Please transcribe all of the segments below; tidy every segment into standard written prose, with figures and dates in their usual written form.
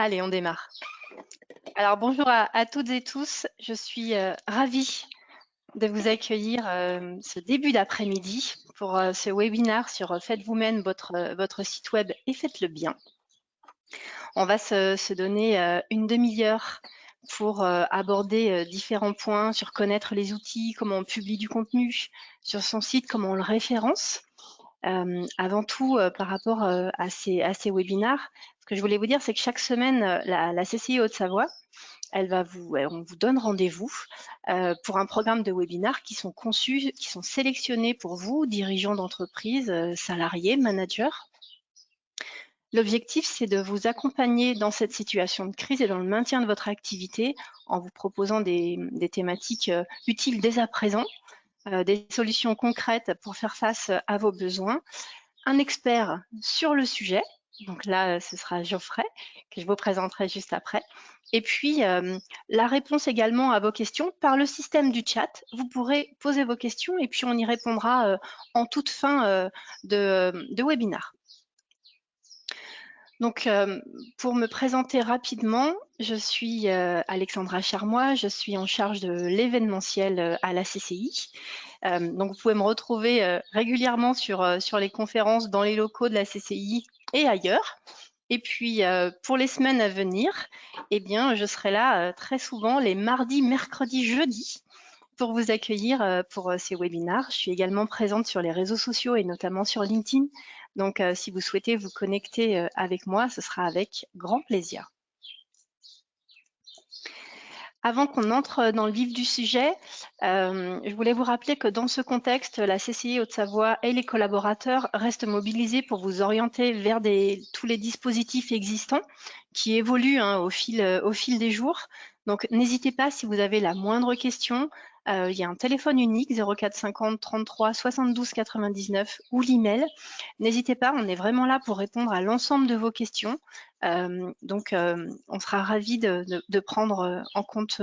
Allez, on démarre. Alors bonjour à toutes et tous. Je suis ravie de vous accueillir ce début d'après-midi pour ce webinaire sur Faites vous-même votre site web et faites-le bien. On va se donner une demi-heure pour aborder différents points sur connaître les outils, comment on publie du contenu sur son site, comment on le référence. Avant tout, par rapport à ces webinaires, ce que je voulais vous dire, c'est que chaque semaine, la CCI Haute-Savoie, on vous donne rendez-vous pour un programme de webinaires qui sont conçus, qui sont sélectionnés pour vous, dirigeants d'entreprise, salariés, managers. L'objectif, c'est de vous accompagner dans cette situation de crise et dans le maintien de votre activité en vous proposant des thématiques utiles dès à présent, des solutions concrètes pour faire face à vos besoins, un expert sur le sujet. Donc là, ce sera Geoffrey, que je vous présenterai juste après. Et puis, la réponse également à vos questions par le système du chat. Vous pourrez poser vos questions et puis on y répondra en toute fin de webinaire. Donc, pour me présenter rapidement, je suis Alexandra Charmois, je suis en charge de l'événementiel à la CCI. Donc, vous pouvez me retrouver régulièrement sur les conférences dans les locaux de la CCI et ailleurs. Et puis, pour les semaines à venir, eh bien, je serai là très souvent les mardis, mercredis, jeudis pour vous accueillir pour ces webinaires. Je suis également présente sur les réseaux sociaux et notamment sur LinkedIn. Donc, si vous souhaitez vous connecter avec moi, ce sera avec grand plaisir. Avant qu'on entre dans le vif du sujet, je voulais vous rappeler que dans ce contexte, la CCI Haute-Savoie et les collaborateurs restent mobilisés pour vous orienter vers tous les dispositifs existants qui évoluent au fil des jours. Donc, n'hésitez pas si vous avez la moindre question. Il y a un téléphone unique 04 50 33 72 99 ou l'email. N'hésitez pas, on est vraiment là pour répondre à l'ensemble de vos questions. Donc, on sera ravis de prendre en compte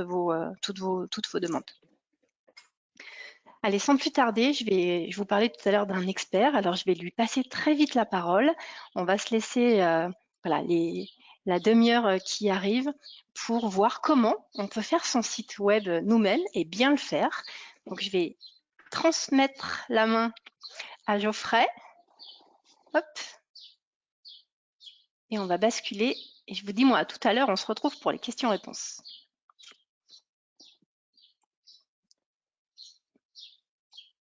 toutes vos demandes. Allez, sans plus tarder, je vous parlais tout à l'heure d'un expert. Alors, je vais lui passer très vite la parole. On va se laisser voilà, la demi-heure qui arrive pour voir comment on peut faire son site web nous-mêmes et bien le faire. Donc, je vais transmettre la main à Geoffrey. Hop. Et on va basculer. Et je vous dis, moi, à tout à l'heure, on se retrouve pour les questions-réponses.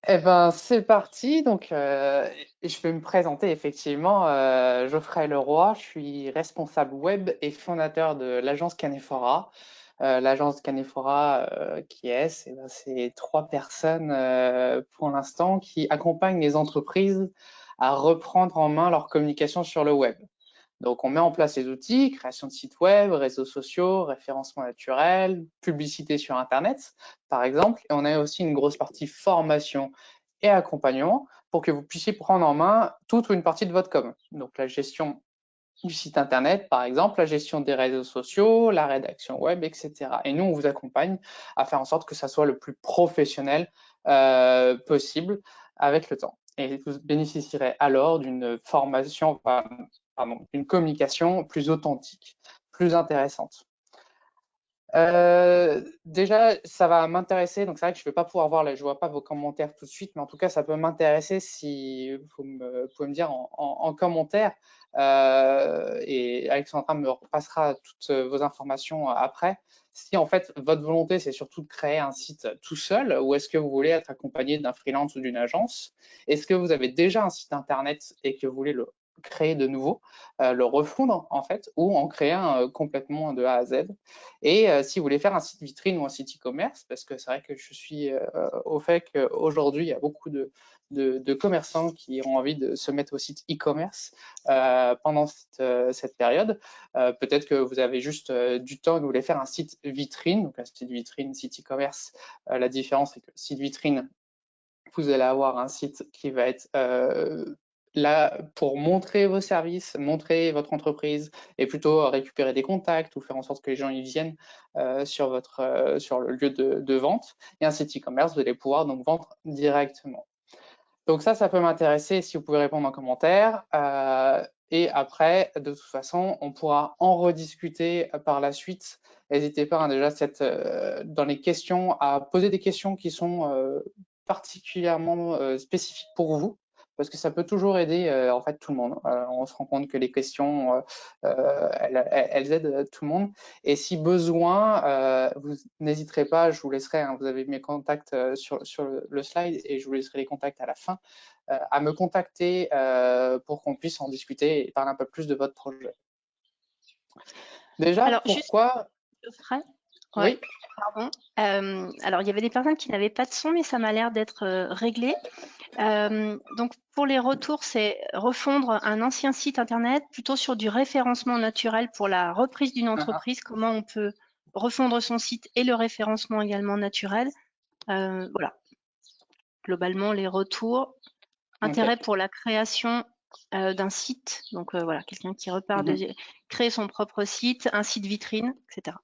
Eh ben, c'est parti. Donc, je vais me présenter effectivement. Geoffrey Leroy, je suis responsable web et fondateur de l'agence Canephora. L'agence Canephora, qui est, c'est 3 personnes pour l'instant qui accompagnent les entreprises à reprendre en main leur communication sur le web. Donc, on met en place les outils, création de sites web, réseaux sociaux, référencement naturel, publicité sur Internet, par exemple. Et on a aussi une grosse partie formation et accompagnement pour que vous puissiez prendre en main toute ou une partie de votre com. Donc, la gestion du site Internet, par exemple, la gestion des réseaux sociaux, la rédaction web, etc. Et nous, on vous accompagne à faire en sorte que ça soit le plus professionnel possible avec le temps. Et vous bénéficierez alors d'une formation, d'une communication plus authentique, plus intéressante. Déjà, ça va m'intéresser, donc c'est vrai que je ne vais pas pouvoir voir, je vois pas vos commentaires tout de suite, mais en tout cas, ça peut m'intéresser si vous pouvez me dire en commentaire, et Alexandra me repassera toutes vos informations après. Si en fait votre volonté c'est surtout de créer un site tout seul, ou est-ce que vous voulez être accompagné d'un freelance ou d'une agence? Est-ce que vous avez déjà un site internet et que vous voulez le créer de nouveau, le refondre en fait, ou en créer un complètement de A à Z? Et si vous voulez faire un site vitrine ou un site e-commerce, parce que c'est vrai que je suis au fait qu'aujourd'hui, il y a beaucoup de commerçants qui ont envie de se mettre au site e-commerce pendant cette période. Peut-être que vous avez juste du temps et que vous voulez faire un site vitrine, donc un site vitrine, site e-commerce. La différence, c'est que site vitrine, vous allez avoir un site qui va être là pour montrer vos services, montrer votre entreprise et plutôt récupérer des contacts ou faire en sorte que les gens y viennent sur le lieu de vente. Et un site e-commerce, vous allez pouvoir donc vendre directement. Donc ça peut m'intéresser si vous pouvez répondre en commentaire. Et après, de toute façon, on pourra en rediscuter par la suite. N'hésitez pas déjà dans les questions à poser des questions qui sont particulièrement spécifiques pour vous, parce que ça peut toujours aider en fait tout le monde. On se rend compte que les questions, elles aident tout le monde. Et si besoin, vous n'hésiterez pas, je vous laisserai, hein, vous avez mes contacts sur le slide et je vous laisserai les contacts à la fin, à me contacter pour qu'on puisse en discuter et parler un peu plus de votre projet. Déjà, Alors, pourquoi Geoffrey, Oui. pardon. Alors, il y avait des personnes qui n'avaient pas de son, mais ça m'a l'air d'être réglé. Donc, pour les retours, c'est refondre un ancien site internet plutôt sur du référencement naturel pour la reprise d'une entreprise. Comment on peut refondre son site et le référencement également naturel. Voilà. Globalement, les retours. Intérêt pour la création d'un site. Donc voilà, quelqu'un qui repart de créer son propre site, un site vitrine, etc.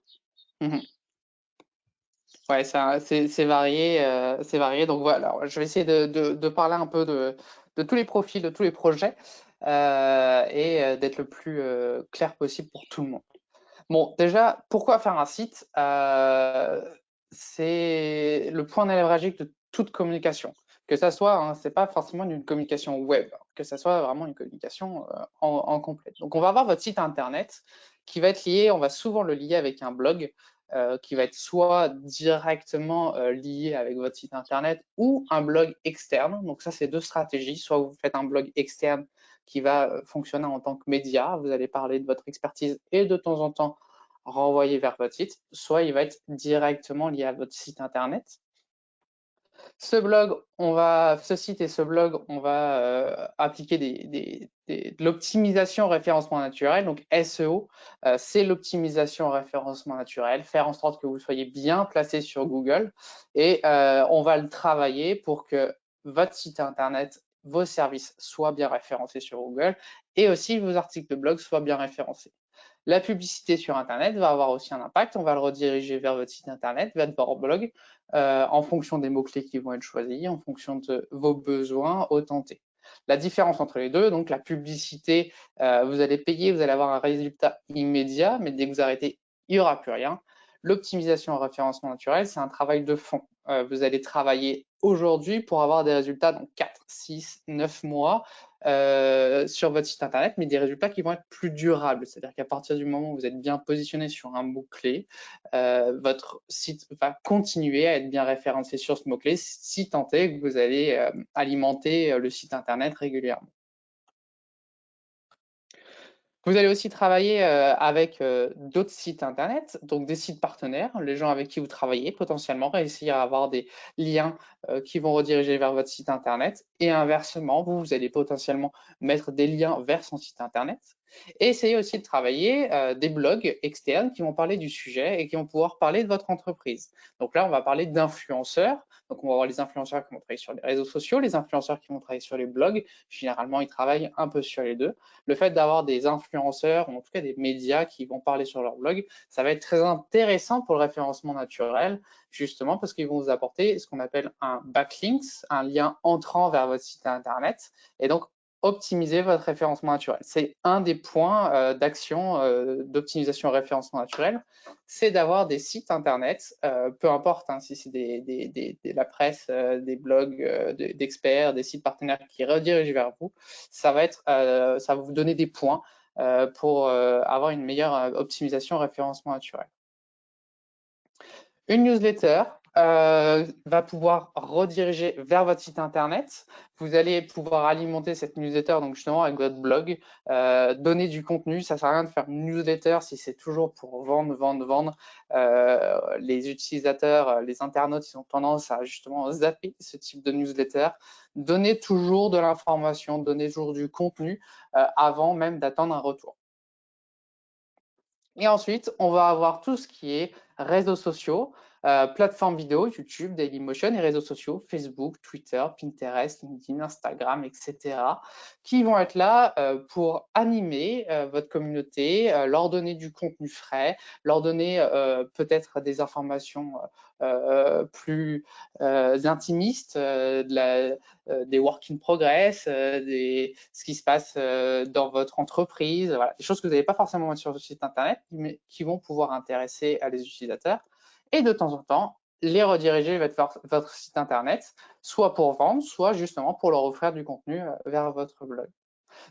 Ouais, c'est varié, c'est varié. Donc voilà, alors, je vais essayer de parler un peu de tous les profils, de tous les projets et d'être le plus clair possible pour tout le monde. Bon, déjà, pourquoi faire un site c'est le point névralgique de toute communication. Que ça soit, hein, c'est pas forcément une communication web, que ça soit vraiment une communication en complète. Donc, on va avoir votre site internet qui va être lié, on va souvent le lier avec un blog qui va être soit directement lié avec votre site internet ou un blog externe. Donc, ça, c'est deux stratégies. Soit vous faites un blog externe qui va fonctionner en tant que média. Vous allez parler de votre expertise et de temps en temps renvoyer vers votre site, soit il va être directement lié à votre site internet. Ce site et ce blog, on va appliquer de l'optimisation référencement naturel. Donc SEO, c'est l'optimisation référencement naturel, faire en sorte que vous soyez bien placé sur Google et on va le travailler pour que votre site internet, vos services soient bien référencés sur Google et aussi vos articles de blog soient bien référencés. La publicité sur Internet va avoir aussi un impact. On va le rediriger vers votre site Internet, vers votre blog, en fonction des mots-clés qui vont être choisis, en fonction de vos besoins autentés. La différence entre les deux, donc la publicité, vous allez payer, vous allez avoir un résultat immédiat, mais dès que vous arrêtez, il n'y aura plus rien. L'optimisation en référencement naturel, c'est un travail de fond. Vous allez travailler aujourd'hui pour avoir des résultats dans 4, 6, 9 mois sur votre site internet, mais des résultats qui vont être plus durables. C'est-à-dire qu'à partir du moment où vous êtes bien positionné sur un mot-clé, votre site va continuer à être bien référencé sur ce mot-clé, si tant est que vous allez alimenter le site internet régulièrement. Vous allez aussi travailler avec d'autres sites internet, donc des sites partenaires, les gens avec qui vous travaillez potentiellement, réussir à avoir des liens qui vont rediriger vers votre site internet et inversement, vous allez potentiellement mettre des liens vers son site internet et essayer aussi de travailler des blogs externes qui vont parler du sujet et qui vont pouvoir parler de votre entreprise. Donc là, on va parler d'influenceurs. Donc, on va avoir les influenceurs qui vont travailler sur les réseaux sociaux, les influenceurs qui vont travailler sur les blogs. Généralement, ils travaillent un peu sur les deux. Le fait d'avoir des influenceurs, ou en tout cas des médias qui vont parler sur leur blog, ça va être très intéressant pour le référencement naturel, justement parce qu'ils vont vous apporter ce qu'on appelle un backlink, un lien entrant vers votre site internet, et donc optimiser votre référencement naturel. C'est un des points d'action d'optimisation référencement naturel, c'est d'avoir des sites internet, peu importe hein, si c'est la presse, des blogs d'experts, des sites partenaires qui redirigent vers vous, ça va vous donner des points pour avoir une meilleure optimisation référencement naturel. Une newsletter va pouvoir rediriger vers votre site internet. Vous allez pouvoir alimenter cette newsletter donc justement avec votre blog, donner du contenu. Ça ne sert à rien de faire une newsletter si c'est toujours pour vendre, vendre, vendre. Les utilisateurs, les internautes, ils ont tendance à justement zapper ce type de newsletter. Donnez toujours de l'information, donnez toujours du contenu avant même d'attendre un retour. Et ensuite, on va avoir tout ce qui est réseaux sociaux. plateformes vidéo, YouTube, Dailymotion et réseaux sociaux, Facebook, Twitter, Pinterest, LinkedIn, Instagram, etc., qui vont être là pour animer votre communauté, leur donner du contenu frais, leur donner peut-être des informations plus intimistes, des work in progress, ce qui se passe dans votre entreprise, voilà, des choses que vous n'allez pas forcément mettre sur votre site internet, mais qui vont pouvoir intéresser les utilisateurs. Et de temps en temps, les rediriger vers votre site internet, soit pour vendre, soit justement pour leur offrir du contenu vers votre blog.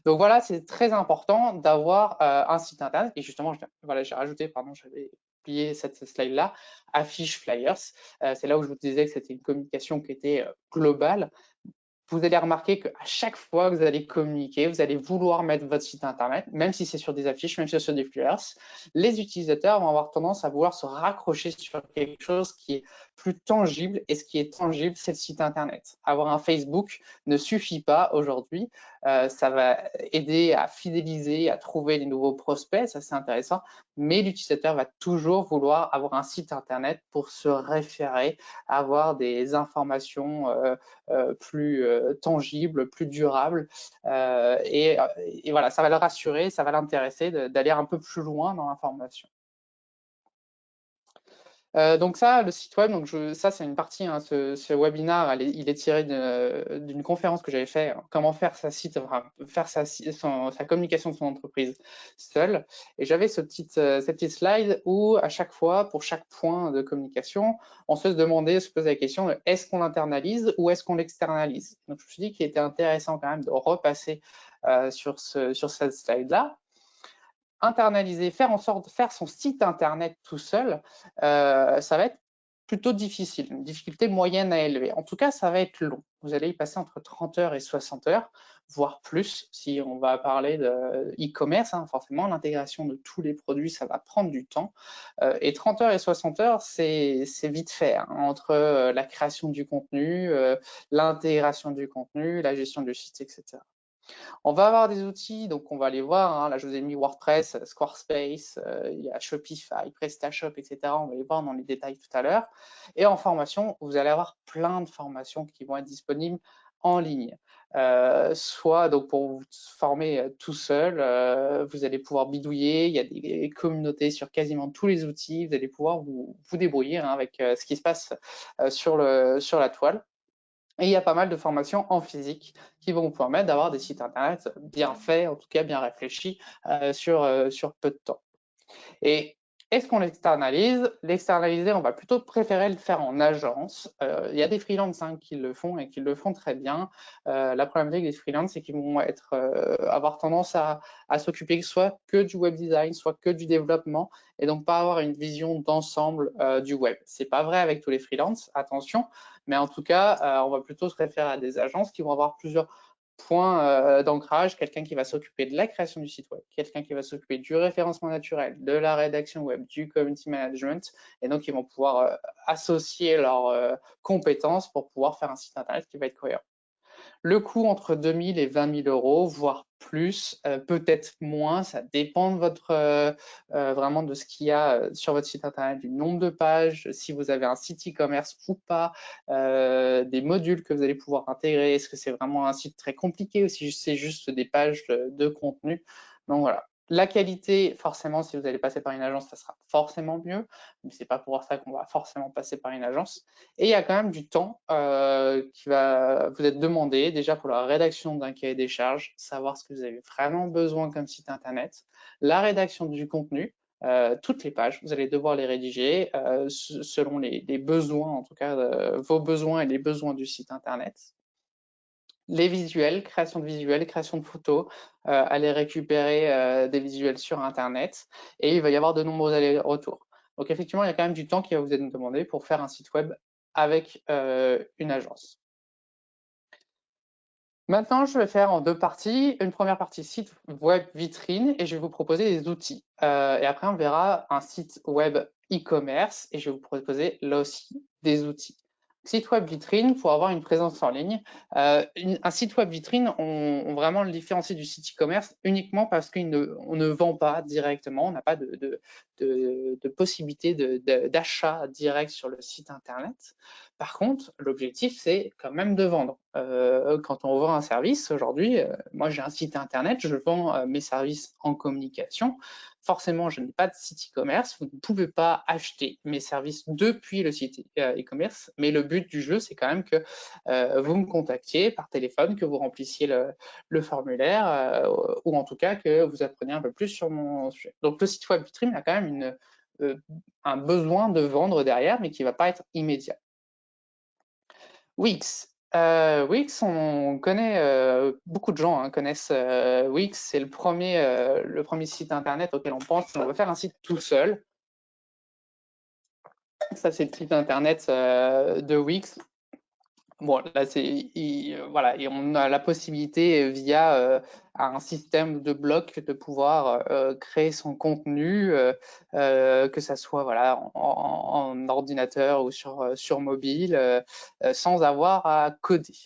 Donc voilà, c'est très important d'avoir un site internet. Et justement, voilà, j'ai rajouté, pardon, j'avais oublié cette slide-là, affiche flyers. C'est là où je vous disais que c'était une communication qui était globale. Vous allez remarquer qu'à chaque fois que vous allez communiquer, vous allez vouloir mettre votre site internet, même si c'est sur des affiches, même si c'est sur des flyers, les utilisateurs vont avoir tendance à vouloir se raccrocher sur quelque chose qui est plus tangible, et ce qui est tangible, c'est le site internet. Avoir un Facebook ne suffit pas aujourd'hui, ça va aider à fidéliser, à trouver des nouveaux prospects, ça c'est intéressant, mais l'utilisateur va toujours vouloir avoir un site internet pour se référer, avoir des informations plus tangible, plus durable. Et voilà, ça va le rassurer, ça va l'intéresser d'aller un peu plus loin dans l'information. Donc ça, le site web, donc ça c'est une partie, hein, ce webinaire, il est tiré d'une conférence que j'avais fait, comment faire sa communication de son entreprise seule. Et j'avais cette petite slide où à chaque fois, pour chaque point de communication, on se demandait, se posait la question de est-ce qu'on l'internalise ou est-ce qu'on l'externalise. Donc je me suis dit qu'il était intéressant quand même de repasser sur cette slide-là. Internaliser, faire en sorte de faire son site internet tout seul, ça va être plutôt difficile, une difficulté moyenne à élever. En tout cas, ça va être long. Vous allez y passer entre 30 heures et 60 heures, voire plus, si on va parler de e-commerce. Forcément, l'intégration de tous les produits, ça va prendre du temps. Et 30 heures et 60 heures, c'est vite fait, entre la création du contenu, l'intégration du contenu, la gestion du site, etc. On va avoir des outils, donc on va les voir. Là, je vous ai mis WordPress, Squarespace, il y a Shopify, PrestaShop, etc. On va les voir dans les détails tout à l'heure. Et en formation, vous allez avoir plein de formations qui vont être disponibles en ligne. Soit donc pour vous former tout seul, vous allez pouvoir bidouiller, il y a des communautés sur quasiment tous les outils, vous allez pouvoir vous débrouiller avec ce qui se passe sur la toile. Et il y a pas mal de formations en physique qui vont vous permettre d'avoir des sites internet bien faits, en tout cas bien réfléchis, sur peu de temps. Et est-ce qu'on l'externalise? L'externaliser, on va plutôt préférer le faire en agence. Il y a des freelances qui le font et qui le font très bien. La problématique des freelances, c'est qu'ils vont avoir tendance à s'occuper soit que du web design, soit que du développement, et donc pas avoir une vision d'ensemble du web. C'est pas vrai avec tous les freelances, attention, mais en tout cas, on va plutôt se référer à des agences qui vont avoir plusieurs points d'ancrage, quelqu'un qui va s'occuper de la création du site web, quelqu'un qui va s'occuper du référencement naturel, de la rédaction web, du community management, et donc ils vont pouvoir associer leurs compétences pour pouvoir faire un site internet qui va être cohérent. Le coût entre 2 000 et 20 000 euros, voire plus, peut-être moins, ça dépend de vraiment de ce qu'il y a sur votre site internet, du nombre de pages, si vous avez un site e-commerce ou pas, des modules que vous allez pouvoir intégrer, est-ce que c'est vraiment un site très compliqué ou si c'est juste des pages de contenu. Donc voilà. La qualité, forcément, si vous allez passer par une agence, ça sera forcément mieux, mais c'est pas pour ça qu'on va forcément passer par une agence. Et il y a quand même du temps qui va vous être demandé déjà pour la rédaction d'un cahier des charges, savoir ce que vous avez vraiment besoin comme site internet, la rédaction du contenu, toutes les pages, vous allez devoir les rédiger selon les besoins, en tout cas vos besoins et les besoins du site internet. Les visuels, création de visuels, création de photos, aller récupérer des visuels sur internet, et il va y avoir de nombreux allers-retours. Donc effectivement, il y a quand même du temps qui va vous être demandé pour faire un site web avec une agence. Maintenant, je vais faire en deux parties. Une première partie site web vitrine et je vais vous proposer des outils. Et après, on verra un site web e-commerce et je vais vous proposer là aussi des outils. Site web vitrine pour avoir une présence en ligne. Un site web vitrine, on vraiment le différencie du site e-commerce uniquement parce qu'on ne vend pas directement, on n'a pas de possibilité d'achat direct sur le site internet. Par contre, l'objectif, c'est quand même de vendre. Quand on vend un service, aujourd'hui, moi j'ai un site internet, je vends mes services en communication. Forcément, je n'ai pas de site e-commerce, vous ne pouvez pas acheter mes services depuis le site e-commerce, mais le but du jeu, c'est quand même que vous me contactiez par téléphone, que vous remplissiez le formulaire, ou en tout cas que vous appreniez un peu plus sur mon sujet. Donc le site web vitrine a quand même un besoin de vendre derrière, mais qui ne va pas être immédiat. Wix. Wix, on connaît, beaucoup de gens connaissent Wix, c'est le premier site internet auquel on pense si on veut faire un site tout seul. Ça, c'est le site internet de Wix. Bon, là, voilà, et on a la possibilité via un système de blocs de pouvoir créer son contenu, que ça soit voilà en ordinateur ou sur mobile, sans avoir à coder.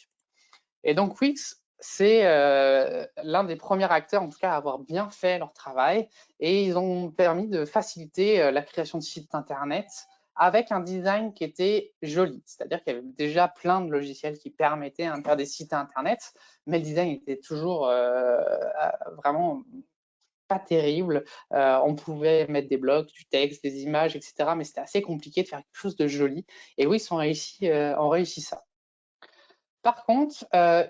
Et donc Wix, c'est l'un des premiers acteurs, en tout cas, à avoir bien fait leur travail, et ils ont permis de faciliter la création de sites internet avec un design qui était joli. C'est-à-dire qu'il y avait déjà plein de logiciels qui permettaient de faire des sites internet, mais le design était toujours vraiment pas terrible. On pouvait mettre des blocs, du texte, des images, etc. Mais c'était assez compliqué de faire quelque chose de joli. Et oui, ils ont réussi ça. Par contre,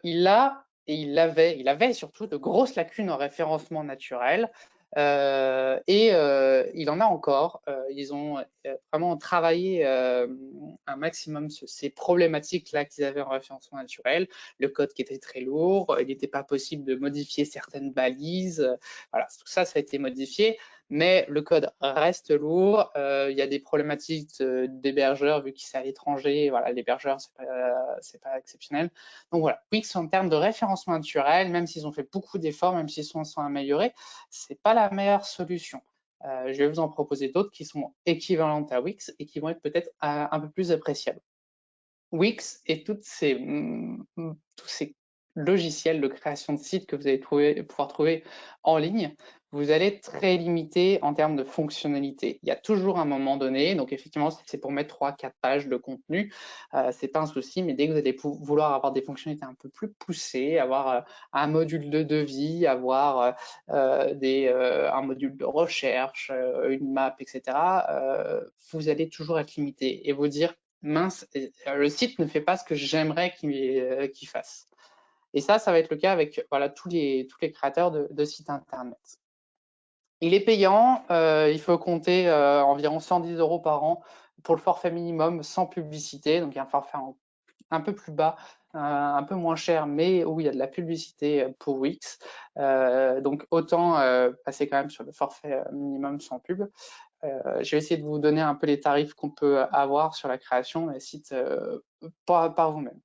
il avait surtout de grosses lacunes en référencement naturel. Il en a encore. Ils ont vraiment travaillé un maximum sur ces problématiques-là qu'ils avaient en référencement naturel. Le code qui était très lourd, il n'était pas possible de modifier certaines balises. Voilà, tout ça, ça a été modifié, mais le code reste lourd. Il y a des problématiques d'hébergeurs, vu qu'il c'est à l'étranger. Voilà, l'hébergeur, c'est pas exceptionnel. Donc voilà, Wix en termes de référencement naturel, même s'ils ont fait beaucoup d'efforts, même s'ils sont améliorés, c'est pas la meilleure solution. Je vais vous en proposer d'autres qui sont équivalentes à Wix et qui vont être peut-être un peu plus appréciables. Wix et tous ces logiciels de création de sites que vous allez pouvoir trouver en ligne, vous allez être très limité en termes de fonctionnalité. Il y a toujours un moment donné, donc effectivement, c'est pour mettre 3-4 pages de contenu, c'est pas un souci, mais dès que vous allez vouloir avoir des fonctionnalités un peu plus poussées, avoir un module de devis, avoir un module de recherche, une map, etc., vous allez toujours être limité et vous dire mince, le site ne fait pas ce que j'aimerais qu'il fasse. Et ça va être le cas avec voilà, tous les créateurs de sites internet. Il est payant, il faut compter environ 110 € par an pour le forfait minimum sans publicité, donc il y a un forfait un peu plus bas, un peu moins cher, mais où il y a de la publicité pour Wix. Donc autant passer quand même sur le forfait minimum sans pub. Je vais essayer de vous donner un peu les tarifs qu'on peut avoir sur la création des sites par vous-même.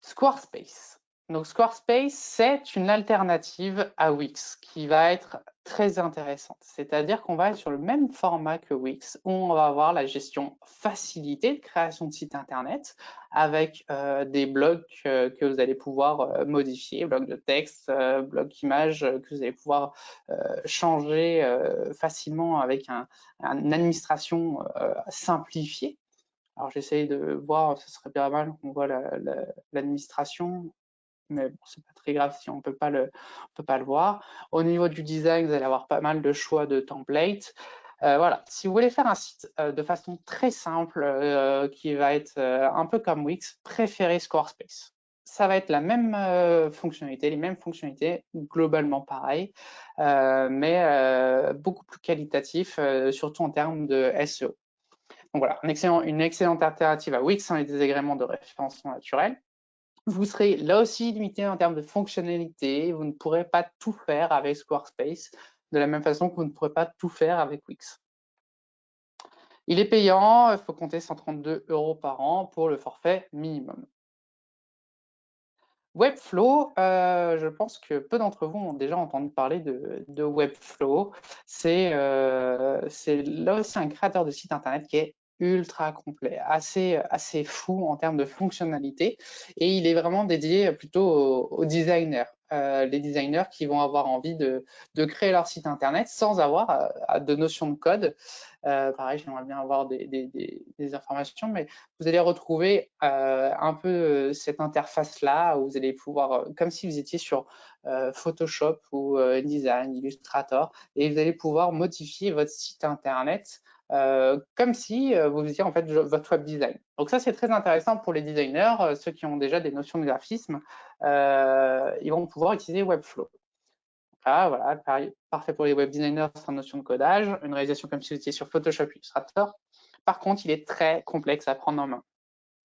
Squarespace. Donc Squarespace, c'est une alternative à Wix qui va être très intéressante. C'est-à-dire qu'on va être sur le même format que Wix, où on va avoir la gestion facilitée de création de sites internet avec des blocs que vous allez pouvoir modifier, blocs de texte, blocs d'images que vous allez pouvoir changer facilement avec une administration simplifiée. Alors j'essaye de voir, ce serait bien mal qu'on voit l'administration, mais bon, c'est pas très grave si on peut pas le voir. Au niveau du design, vous allez avoir pas mal de choix de templates. Voilà, si vous voulez faire un site de façon très simple, qui va être un peu comme Wix, préférez Squarespace. Ça va être la même fonctionnalité, les mêmes fonctionnalités, globalement pareil, mais beaucoup plus qualitatif, surtout en termes de SEO. Donc voilà, une excellente alternative à Wix sans les désagréments de référencement naturel. Vous serez là aussi limité en termes de fonctionnalité. Vous ne pourrez pas tout faire avec Squarespace de la même façon que vous ne pourrez pas tout faire avec Wix. Il est payant, il faut compter 132 € par an pour le forfait minimum. Webflow, je pense que peu d'entre vous ont déjà entendu parler de Webflow. C'est là aussi un créateur de site internet qui est ultra complet, assez fou en termes de fonctionnalité, et il est vraiment dédié plutôt aux designers. Les designers qui vont avoir envie de créer leur site internet sans avoir de notion de code. Pareil, j'aimerais bien avoir des informations, mais vous allez retrouver un peu cette interface-là où vous allez pouvoir, comme si vous étiez sur Photoshop ou InDesign, Illustrator, et vous allez pouvoir modifier votre site internet comme si vous faisiez en fait votre web design. Donc ça, c'est très intéressant pour les designers, ceux qui ont déjà des notions de graphisme, ils vont pouvoir utiliser Webflow. Ah, voilà, parfait pour les web designers sans notion de codage, une réalisation comme si vous étiez sur Photoshop Illustrator. Par contre, il est très complexe à prendre en main.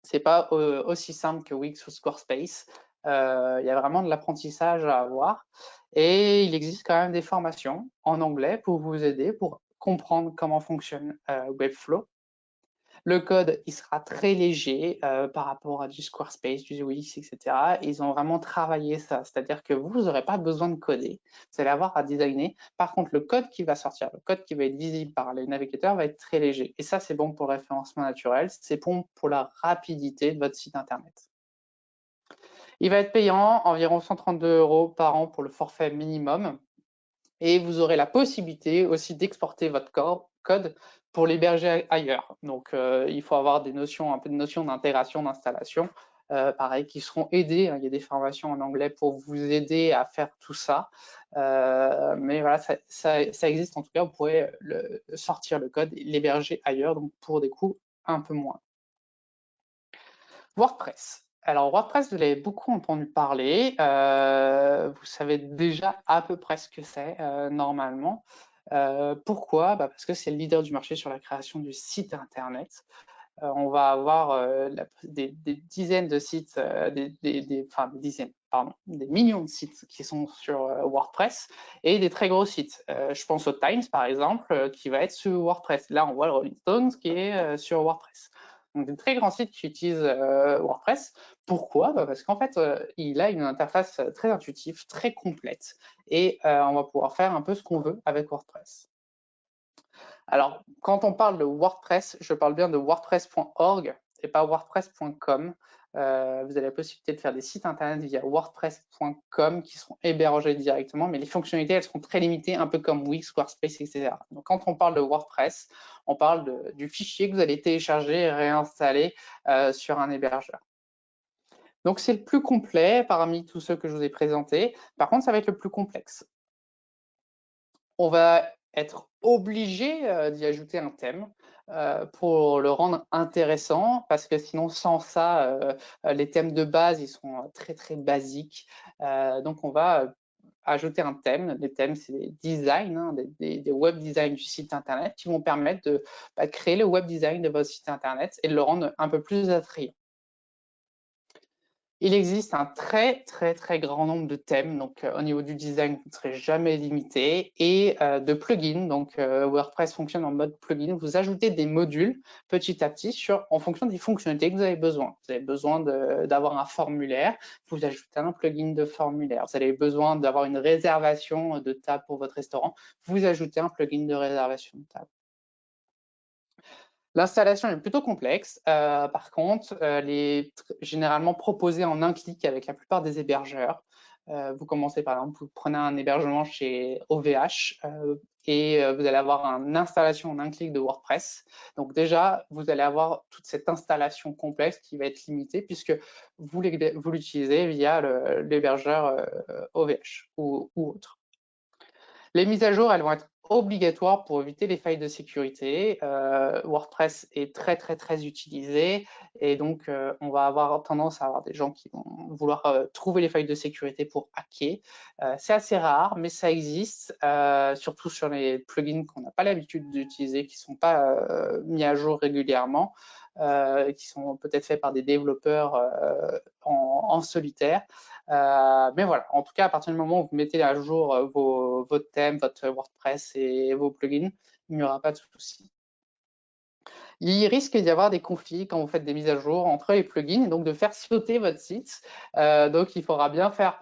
C'est pas aussi simple que Wix ou Squarespace. Il y a vraiment de l'apprentissage à avoir. Et il existe quand même des formations en anglais pour vous aider, pour comprendre comment fonctionne Webflow. Le code, il sera très léger par rapport à du Squarespace, du Wix, etc. Ils ont vraiment travaillé ça, c'est-à-dire que vous n'aurez pas besoin de coder, vous allez avoir à designer. Par contre, le code qui va sortir, le code qui va être visible par les navigateurs va être très léger. Et ça, c'est bon pour le référencement naturel, c'est bon pour la rapidité de votre site internet. Il va être payant, environ 132 € par an pour le forfait minimum. Et vous aurez la possibilité aussi d'exporter votre code pour l'héberger ailleurs. Donc, il faut avoir un peu de notions d'intégration, d'installation, pareil, qui seront aidés. Il y a des formations en anglais pour vous aider à faire tout ça. Mais voilà, ça existe en tout cas. Vous pourrez sortir le code et l'héberger ailleurs, donc pour des coûts un peu moins. WordPress. Alors WordPress, vous l'avez beaucoup entendu parler. Vous savez déjà à peu près ce que c'est normalement. Pourquoi? Parce que c'est le leader du marché sur la création du site internet. On va avoir des dizaines de sites, des millions de sites qui sont sur WordPress et des très gros sites. Je pense au Times par exemple, qui va être sur WordPress. Là, on voit le Rolling Stones qui est sur WordPress. Donc des très grands sites qui utilisent WordPress. Pourquoi? Parce qu'en fait, il a une interface très intuitive, très complète, et on va pouvoir faire un peu ce qu'on veut avec WordPress. Alors, quand on parle de WordPress, je parle bien de wordpress.org et pas wordpress.com. Vous avez la possibilité de faire des sites internet via wordpress.com qui seront hébergés directement, mais les fonctionnalités, elles seront très limitées, un peu comme Wix, Squarespace, etc. Donc, quand on parle de WordPress, on parle du fichier que vous allez télécharger et réinstaller sur un hébergeur. Donc, c'est le plus complet parmi tous ceux que je vous ai présentés. Par contre, ça va être le plus complexe. On va être obligé d'y ajouter un thème pour le rendre intéressant, parce que sinon, sans ça, les thèmes de base, ils sont très, très basiques. Donc, on va ajouter un thème. Les thèmes, c'est des designs, des web designs du site internet qui vont permettre de créer le web design de votre site internet et de le rendre un peu plus attrayant. Il existe un très, très, très grand nombre de thèmes. Donc, au niveau du design, vous ne serez jamais limité. Et de plugins. Donc, WordPress fonctionne en mode plugin. Vous ajoutez des modules petit à petit en fonction des fonctionnalités que vous avez besoin. Vous avez besoin d'avoir un formulaire. Vous ajoutez un plugin de formulaire. Vous avez besoin d'avoir une réservation de table pour votre restaurant. Vous ajoutez un plugin de réservation de table. L'installation est plutôt complexe. Par contre, elle est généralement proposée en un clic avec la plupart des hébergeurs. Vous commencez par exemple, vous prenez un hébergement chez OVH et vous allez avoir une installation en un clic de WordPress. Donc déjà, vous allez avoir toute cette installation complexe qui va être limitée puisque vous l'utilisez via l'hébergeur OVH ou autre. Les mises à jour, elles vont être obligatoires pour éviter les failles de sécurité. WordPress est très, très, très utilisé et donc on va avoir tendance à avoir des gens qui vont vouloir trouver les failles de sécurité pour hacker. C'est assez rare, mais ça existe, surtout sur les plugins qu'on n'a pas l'habitude d'utiliser, qui ne sont pas mis à jour régulièrement, qui sont peut-être faits par des développeurs en solitaire. Mais voilà, en tout cas, à partir du moment où vous mettez à jour votre thème, votre WordPress et vos plugins, il n'y aura pas de souci. Il risque d'y avoir des conflits quand vous faites des mises à jour entre les plugins et donc de faire sauter votre site. Donc, il faudra bien faire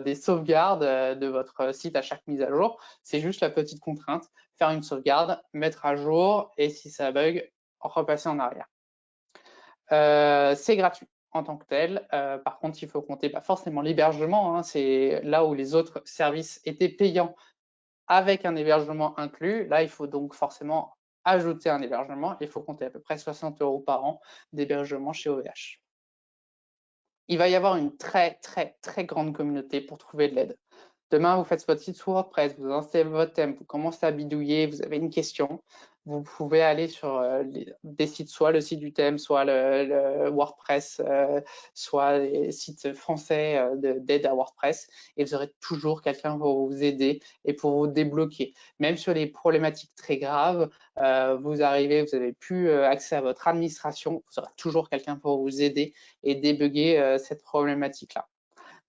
des sauvegardes de votre site à chaque mise à jour. C'est juste la petite contrainte, faire une sauvegarde, mettre à jour et si ça bug, repasser en arrière. C'est gratuit en tant que tel. Par contre, il faut compter forcément l'hébergement. Hein, c'est là où les autres services étaient payants avec un hébergement inclus. Là, il faut donc forcément ajouter un hébergement. Il faut compter à peu près 60 € par an d'hébergement chez OVH. Il va y avoir une très grande communauté pour trouver de l'aide. Demain, vous faites votre site WordPress, vous installez votre thème, vous commencez à bidouiller, vous avez une question, vous pouvez aller sur des sites, soit le site du thème, soit le WordPress, soit les sites français d'aide à WordPress, et vous aurez toujours quelqu'un pour vous aider et pour vous débloquer. Même sur les problématiques très graves, vous arrivez, vous n'avez plus accès à votre administration, vous aurez toujours quelqu'un pour vous aider et débugger cette problématique-là.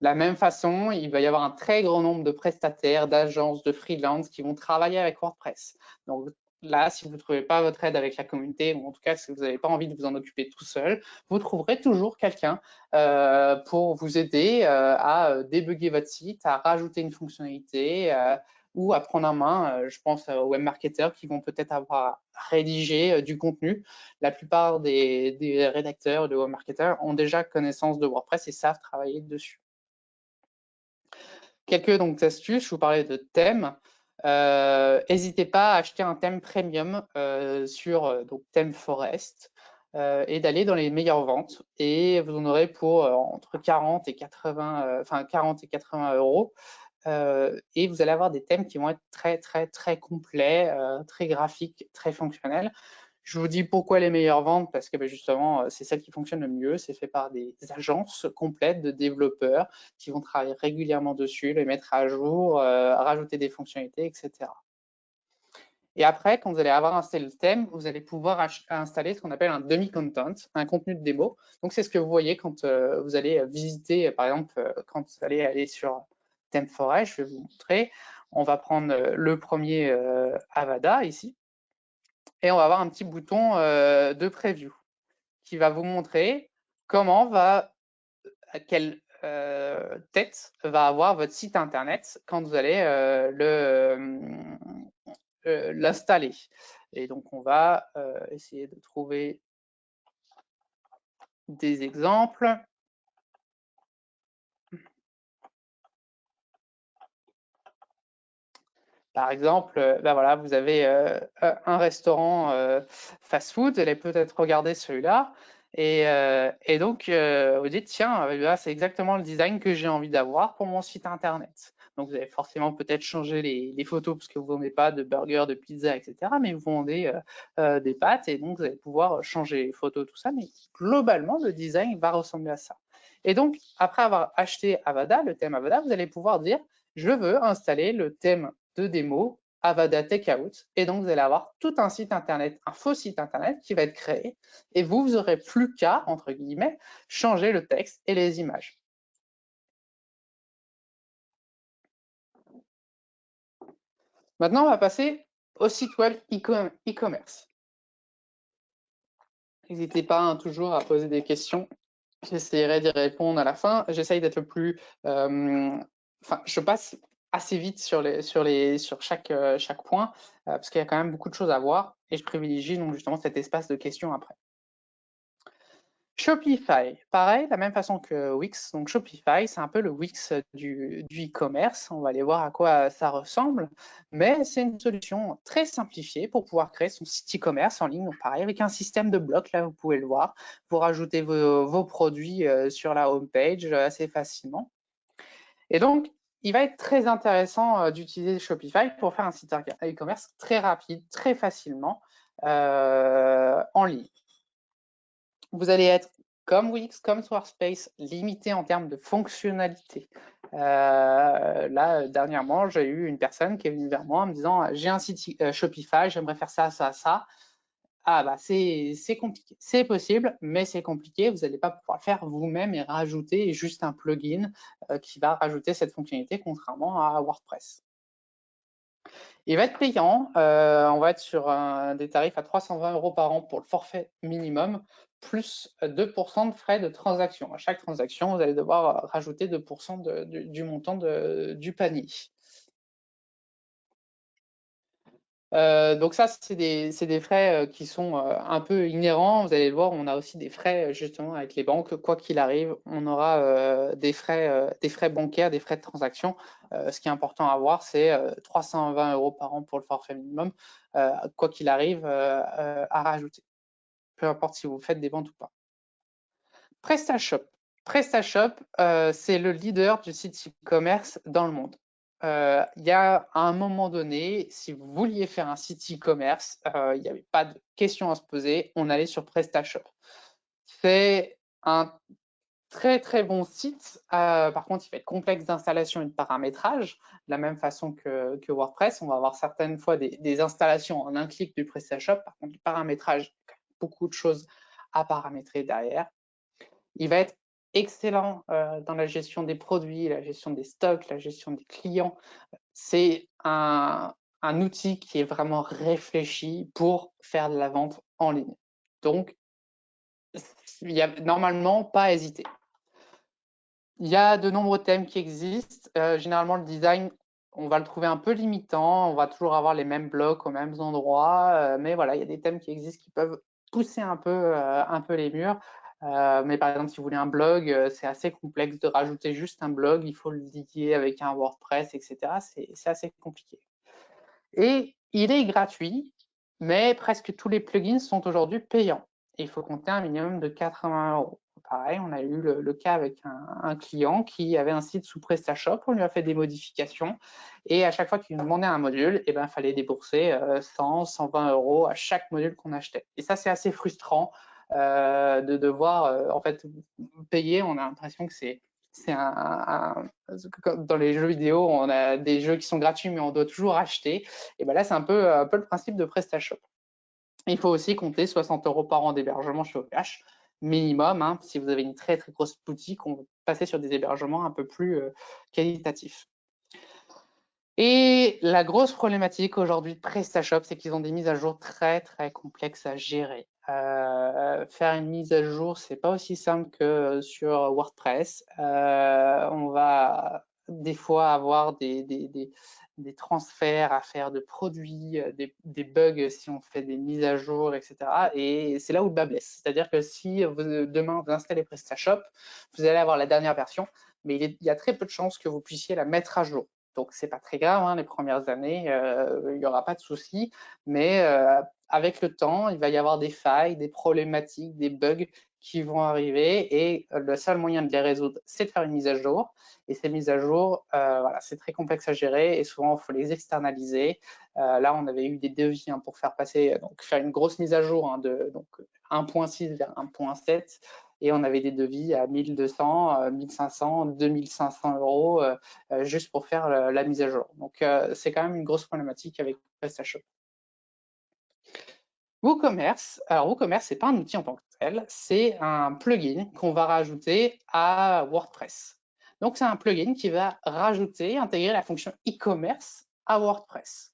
De la même façon, il va y avoir un très grand nombre de prestataires, d'agences, de freelance qui vont travailler avec WordPress. Donc là, si vous ne trouvez pas votre aide avec la communauté, ou en tout cas si vous n'avez pas envie de vous en occuper tout seul, vous trouverez toujours quelqu'un pour vous aider à débugger votre site, à rajouter une fonctionnalité ou à prendre en main. Je pense aux webmarketeurs qui vont peut-être avoir rédigé du contenu. La plupart des rédacteurs de webmarketeurs ont déjà connaissance de WordPress et savent travailler dessus. Quelques astuces, je vous parlais de thèmes. N'hésitez pas à acheter un thème premium sur thème Forest et d'aller dans les meilleures ventes. Et vous en aurez pour entre 40 et 80 €. Et vous allez avoir des thèmes qui vont être très complets, très graphiques, très fonctionnels. Je vous dis pourquoi les meilleures ventes, parce que justement, c'est celle qui fonctionne le mieux. C'est fait par des agences complètes de développeurs qui vont travailler régulièrement dessus, les mettre à jour, rajouter des fonctionnalités, etc. Et après, quand vous allez avoir installé le thème, vous allez pouvoir installer ce qu'on appelle un demi-content, un contenu de démo. Donc, c'est ce que vous voyez quand vous allez visiter, par exemple, quand vous allez aller sur Theme Forest, je vais vous montrer. On va prendre le premier Avada ici. Et on va avoir un petit bouton de preview qui va vous montrer quelle tête va avoir votre site internet quand vous allez l'installer. Et donc, on va essayer de trouver des exemples. Par exemple, voilà, vous avez un restaurant fast-food, vous allez peut-être regarder celui-là, et donc vous dites, tiens, là, c'est exactement le design que j'ai envie d'avoir pour mon site internet. Donc vous allez forcément peut-être changer les photos parce que vous ne vendez pas de burgers, de pizza, etc. Mais vous vendez des pâtes, et donc vous allez pouvoir changer les photos, tout ça. Mais globalement, le design va ressembler à ça. Et donc, après avoir acheté Avada, le thème Avada, vous allez pouvoir dire, je veux installer le thème de démo Avada Takeout, et donc vous allez avoir tout un site internet, un faux site internet qui va être créé, et vous n'aurez plus qu'à, entre guillemets, changer le texte et les images. Maintenant, on va passer au site web e-commerce. N'hésitez pas toujours à poser des questions. J'essaierai d'y répondre à la fin. J'essaye d'être le plus... je passe assez vite sur chaque point, parce qu'il y a quand même beaucoup de choses à voir, et je privilégie donc justement cet espace de questions après. Shopify, pareil, de la même façon que Wix. Donc Shopify, c'est un peu le Wix du e-commerce. On va aller voir à quoi ça ressemble, mais c'est une solution très simplifiée pour pouvoir créer son site e-commerce en ligne. Donc pareil, avec un système de blocs, là vous pouvez le voir, pour rajouter vos produits sur la home page assez facilement. Et donc, il va être très intéressant d'utiliser Shopify pour faire un site e-commerce très rapide, très facilement en ligne. Vous allez être, comme Wix, comme Squarespace, limité en termes de fonctionnalité. Là, dernièrement, j'ai eu une personne qui est venue vers moi en me disant « J'ai un site Shopify, j'aimerais faire ça, ça, ça. » Ah bah c'est compliqué. C'est possible, mais c'est compliqué. Vous n'allez pas pouvoir le faire vous-même et rajouter juste un plugin qui va rajouter cette fonctionnalité, contrairement à WordPress. Il va être payant. On va être sur des tarifs à 320 € par an pour le forfait minimum, plus 2% de frais de transaction. À chaque transaction, vous allez devoir rajouter 2% du montant du panier. Donc ça, c'est des frais qui sont un peu inhérents. Vous allez le voir, on a aussi des frais justement avec les banques. Quoi qu'il arrive, on aura des frais bancaires, des frais de transaction. Ce qui est important à voir, c'est 320 € par an pour le forfait minimum, quoi qu'il arrive, à rajouter, peu importe si vous faites des ventes ou pas. PrestaShop. PrestaShop, c'est le leader du site e-commerce dans le monde. Il y a à un moment donné, si vous vouliez faire un site e-commerce, il n'y avait pas de question à se poser, on allait sur PrestaShop. C'est un très très bon site. Par contre, il va être complexe d'installation et de paramétrage, de la même façon que WordPress. On va avoir certaines fois des installations en un clic du PrestaShop. Par contre, le paramétrage, beaucoup de choses à paramétrer derrière. Il va être excellent dans la gestion des produits, la gestion des stocks, la gestion des clients. C'est un outil qui est vraiment réfléchi pour faire de la vente en ligne. Donc, il n'y a normalement pas à hésiter. Il y a de nombreux thèmes qui existent. Généralement, le design, on va le trouver un peu limitant. On va toujours avoir les mêmes blocs aux mêmes endroits. Mais voilà, il y a des thèmes qui existent qui peuvent pousser un peu les murs. Mais par exemple, si vous voulez un blog, c'est assez complexe de rajouter juste un blog. Il faut le lier avec un WordPress, etc. C'est assez compliqué. Et il est gratuit, mais presque tous les plugins sont aujourd'hui payants. Il faut compter un minimum de 80 €. Pareil, on a eu le cas avec un client qui avait un site sous PrestaShop, on lui a fait des modifications, et à chaque fois qu'il nous demandait un module, il fallait débourser 100, 120 € à chaque module qu'on achetait. Et ça, c'est assez frustrant de devoir en fait payer. On a l'impression que c'est dans les jeux vidéo, on a des jeux qui sont gratuits, mais on doit toujours acheter. Et là, c'est un peu le principe de PrestaShop. Il faut aussi compter 60 € par an d'hébergement chez OVH, minimum. Hein. Si vous avez une très très grosse boutique, on va passer sur des hébergements un peu plus qualitatifs. Et la grosse problématique aujourd'hui de PrestaShop, c'est qu'ils ont des mises à jour très très complexes à gérer. Faire une mise à jour, c'est pas aussi simple que sur WordPress. On va des fois avoir des transferts à faire de produits, des bugs si on fait des mises à jour, etc. Et c'est là où le bas blesse. C'est-à-dire que si demain vous installez PrestaShop, vous allez avoir la dernière version, mais il y a très peu de chances que vous puissiez la mettre à jour. Donc, c'est pas très grave, hein, les premières années, il n'y aura pas de souci, mais avec le temps, il va y avoir des failles, des problématiques, des bugs qui vont arriver, et le seul moyen de les résoudre, c'est de faire une mise à jour. Et ces mises à jour, voilà, c'est très complexe à gérer, et souvent, il faut les externaliser. Là, on avait eu des devis pour faire passer, donc faire une grosse mise à jour de 1.6 vers 1.7. Et on avait des devis à 1200, 1500, 2500 € juste pour faire la mise à jour. Donc, c'est quand même une grosse problématique avec PrestaShop. WooCommerce, alors WooCommerce, c'est pas un outil en tant que tel, c'est un plugin qu'on va rajouter à WordPress. Donc, c'est un plugin qui va intégrer la fonction e-commerce à WordPress.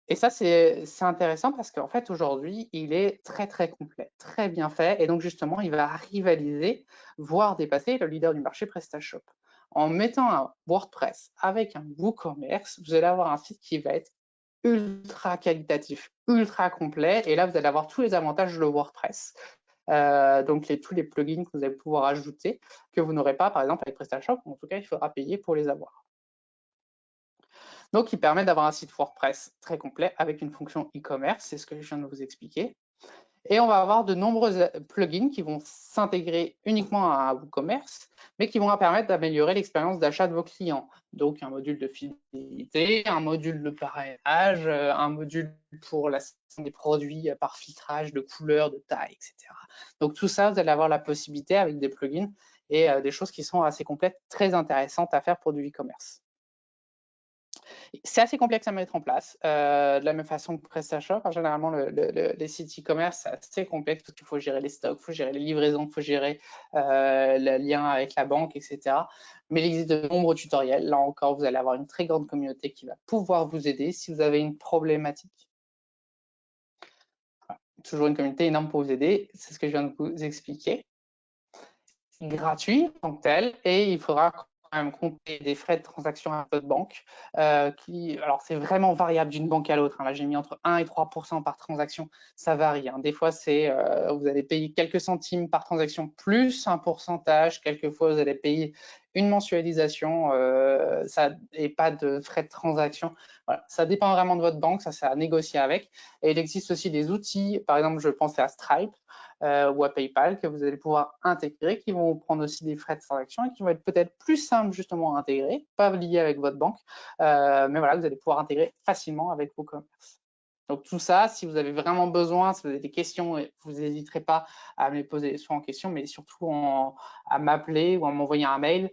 Et ça, c'est intéressant parce qu'en fait, aujourd'hui, il est très, très complet, très bien fait. Et donc, justement, il va rivaliser, voire dépasser le leader du marché PrestaShop. En mettant un WordPress avec un WooCommerce, vous allez avoir un site qui va être ultra qualitatif, ultra complet. Et là, vous allez avoir tous les avantages de WordPress. Donc, tous les plugins que vous allez pouvoir ajouter, que vous n'aurez pas, par exemple, avec PrestaShop. En tout cas, il faudra payer pour les avoir. Donc, il permet d'avoir un site WordPress très complet avec une fonction e-commerce, c'est ce que je viens de vous expliquer. Et on va avoir de nombreux plugins qui vont s'intégrer uniquement à WooCommerce, mais qui vont permettre d'améliorer l'expérience d'achat de vos clients. Donc, un module de fidélité, un module de parrainage, un module pour la sélection des produits par filtrage de couleurs, de taille, etc. Donc, tout ça, vous allez avoir la possibilité avec des plugins et des choses qui sont assez complètes, très intéressantes à faire pour du e-commerce. C'est assez complexe à mettre en place, de la même façon que PrestaShop. Généralement, les sites e-commerce, c'est assez complexe parce qu'il faut gérer les stocks, il faut gérer les livraisons, il faut gérer le lien avec la banque, etc. Mais il existe de nombreux tutoriels. Là encore, vous allez avoir une très grande communauté qui va pouvoir vous aider si vous avez une problématique. Voilà. Toujours une communauté énorme pour vous aider. C'est ce que je viens de vous expliquer. C'est gratuit en tant que tel, et il faudra même compter des frais de transaction à votre banque. Alors, c'est vraiment variable d'une banque à l'autre. Là, j'ai mis entre 1 et 3% par transaction. Ça varie. Des fois, vous allez payer quelques centimes par transaction plus un pourcentage. Quelquefois, vous allez payer une mensualisation et pas de frais de transaction. Voilà, ça dépend vraiment de votre banque. Ça, c'est à négocier avec. Et il existe aussi des outils. Par exemple, je pensais à Stripe ou à PayPal que vous allez pouvoir intégrer, qui vont prendre aussi des frais de transaction et qui vont être peut-être plus simples justement à intégrer, pas liés avec votre banque, mais voilà, vous allez pouvoir intégrer facilement avec vos commerces. Donc tout ça, si vous avez vraiment besoin, si vous avez des questions, vous n'hésiterez pas à me les poser soit en question, mais surtout à m'appeler ou à m'envoyer un mail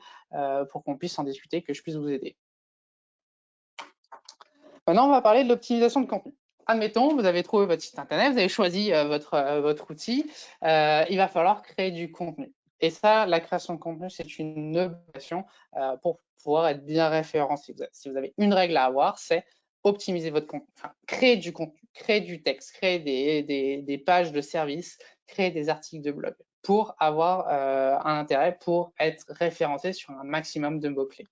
pour qu'on puisse en discuter, que je puisse vous aider. Maintenant, on va parler de l'optimisation de contenu. Admettons, vous avez trouvé votre site internet, vous avez choisi votre outil, il va falloir créer du contenu. Et ça, la création de contenu, c'est une obligation pour pouvoir être bien référencé. Si vous avez une règle à avoir, c'est optimiser votre contenu, enfin, créer du contenu, créer du texte, créer des pages de service, créer des articles de blog pour avoir un intérêt pour être référencé sur un maximum de mots-clés.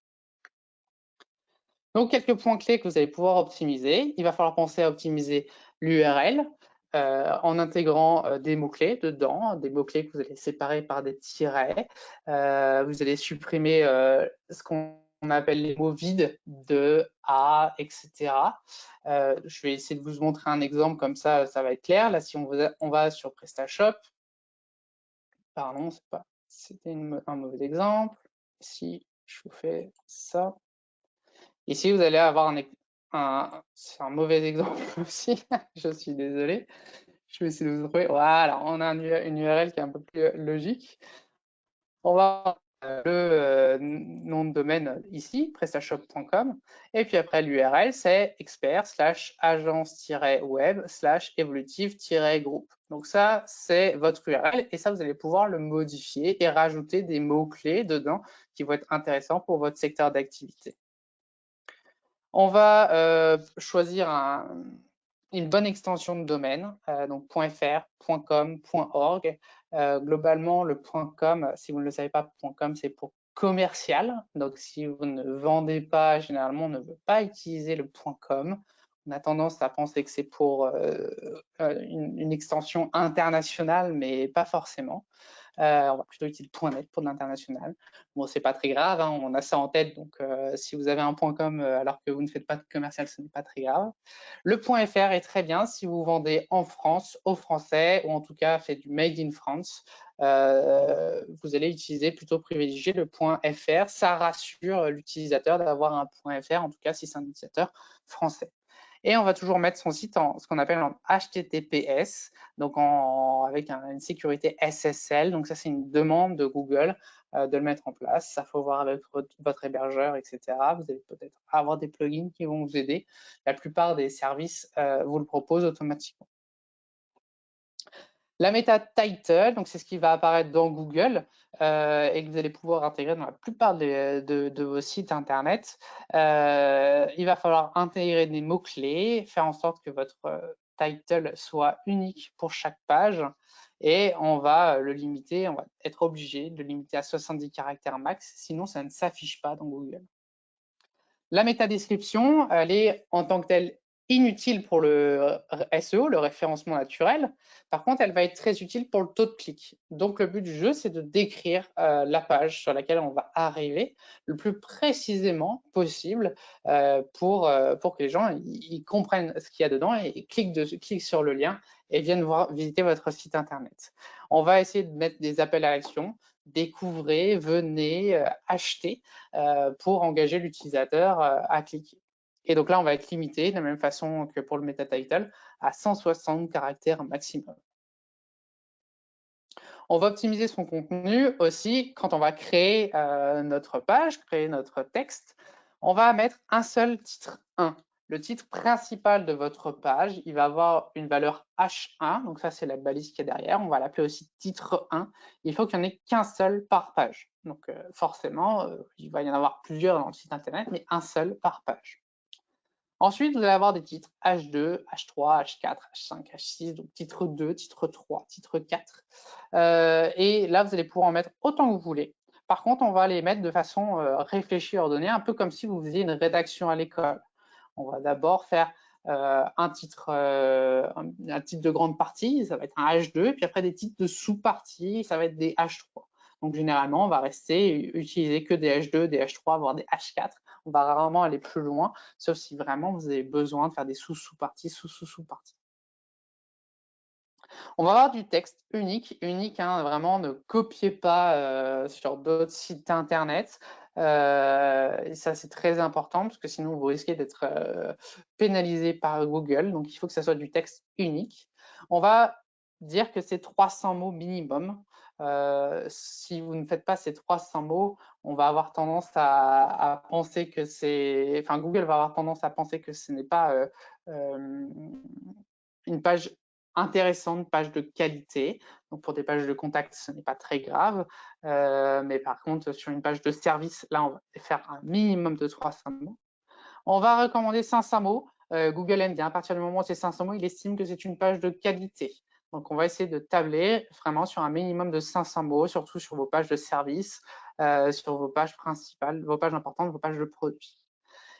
Donc, quelques points clés que vous allez pouvoir optimiser. Il va falloir penser à optimiser l'URL en intégrant des mots-clés dedans, des mots-clés que vous allez séparer par des tirets. Vous allez supprimer ce qu'on appelle les mots vides de A, etc. Je vais essayer de vous montrer un exemple comme ça, ça va être clair. Là, si on va sur PrestaShop, pardon, c'était un mauvais exemple. Si je vous fais ça, ici, vous allez avoir c'est un mauvais exemple aussi, je suis désolé. Je vais essayer de vous trouver. Voilà, on a une URL qui est un peu plus logique. On va le nom de domaine ici, prestashop.com. Et puis après, l'URL, c'est expert/agence-web/évolutive-groupe. Donc ça, c'est votre URL. Et ça, vous allez pouvoir le modifier et rajouter des mots-clés dedans qui vont être intéressants pour votre secteur d'activité. On va choisir une bonne extension de domaine, donc .fr, .com, .org. Globalement, le .com, si vous ne le savez pas, .com, c'est pour commercial. Donc, si vous ne vendez pas, généralement, on ne veut pas utiliser le .com. On a tendance à penser que c'est pour une extension internationale, mais pas forcément. On va plutôt utiliser .net pour l'international. Bon, c'est pas très grave, on a ça en tête, donc si vous avez un .com alors que vous ne faites pas de commercial, ce n'est pas très grave. Le .fr est très bien si vous vendez en France, aux Français, ou en tout cas fait du Made in France. Vous allez plutôt privilégier le .fr. Ça rassure l'utilisateur d'avoir un .fr, en tout cas si c'est un utilisateur français. Et on va toujours mettre son site en ce qu'on appelle en HTTPS, donc avec une sécurité SSL. Donc ça, c'est une demande de Google de le mettre en place. Ça faut voir avec votre hébergeur, etc. Vous allez peut-être avoir des plugins qui vont vous aider. La plupart des services vous le proposent automatiquement. La meta title, donc c'est ce qui va apparaître dans Google et que vous allez pouvoir intégrer dans la plupart de vos sites internet. Il va falloir intégrer des mots-clés, faire en sorte que votre title soit unique pour chaque page et on va le limiter, on va être obligé de le limiter à 70 caractères max, sinon ça ne s'affiche pas dans Google. La métadescription, elle est en tant que telle inutile pour le SEO, le référencement naturel. Par contre, elle va être très utile pour le taux de clic. Donc, le but du jeu, c'est de décrire la page sur laquelle on va arriver le plus précisément possible pour que les gens ils comprennent ce qu'il y a dedans et cliquent sur le lien et viennent visiter votre site internet. On va essayer de mettre des appels à l'action. Découvrez, venez, achetez pour engager l'utilisateur à cliquer. Et donc là, on va être limité de la même façon que pour le meta title à 160 caractères maximum. On va optimiser son contenu aussi quand on va créer notre page, créer notre texte. On va mettre un seul titre 1. Le titre principal de votre page, il va avoir une valeur H1, donc ça c'est la balise qui est derrière, on va l'appeler aussi titre 1. Il faut qu'il n'y en ait qu'un seul par page. Donc forcément, il va y en avoir plusieurs dans le site internet, mais un seul par page. Ensuite, vous allez avoir des titres H2, H3, H4, H5, H6, donc titre 2, titre 3, titre 4. Et là, vous allez pouvoir en mettre autant que vous voulez. Par contre, on va les mettre de façon réfléchie, ordonnée, un peu comme si vous faisiez une rédaction à l'école. On va d'abord faire un titre de grande partie, ça va être un H2, puis après des titres de sous-partie, ça va être des H3. Donc généralement, on va utiliser que des H2, des H3, voire des H4. On va rarement aller plus loin, sauf si vraiment vous avez besoin de faire des sous-sous-parties, sous-sous-sous-parties. On va avoir du texte unique, hein, vraiment ne copiez pas sur d'autres sites internet. Et ça, c'est très important parce que sinon, vous risquez d'être pénalisé par Google. Donc, il faut que ça soit du texte unique. On va dire que c'est 300 mots minimum. Si vous ne faites pas ces 300 mots, on va avoir tendance à penser que c'est... Enfin, Google va avoir tendance à penser que ce n'est pas une page intéressante, page de qualité. Donc pour des pages de contact, ce n'est pas très grave. Mais par contre, sur une page de service, là, on va faire un minimum de 300 mots. On va recommander 500 mots. Google aime bien, à partir du moment où c'est 500 mots, il estime que c'est une page de qualité. Donc on va essayer de tabler vraiment sur un minimum de 500 mots, surtout sur vos pages de service, sur vos pages principales, vos pages importantes, vos pages de produits.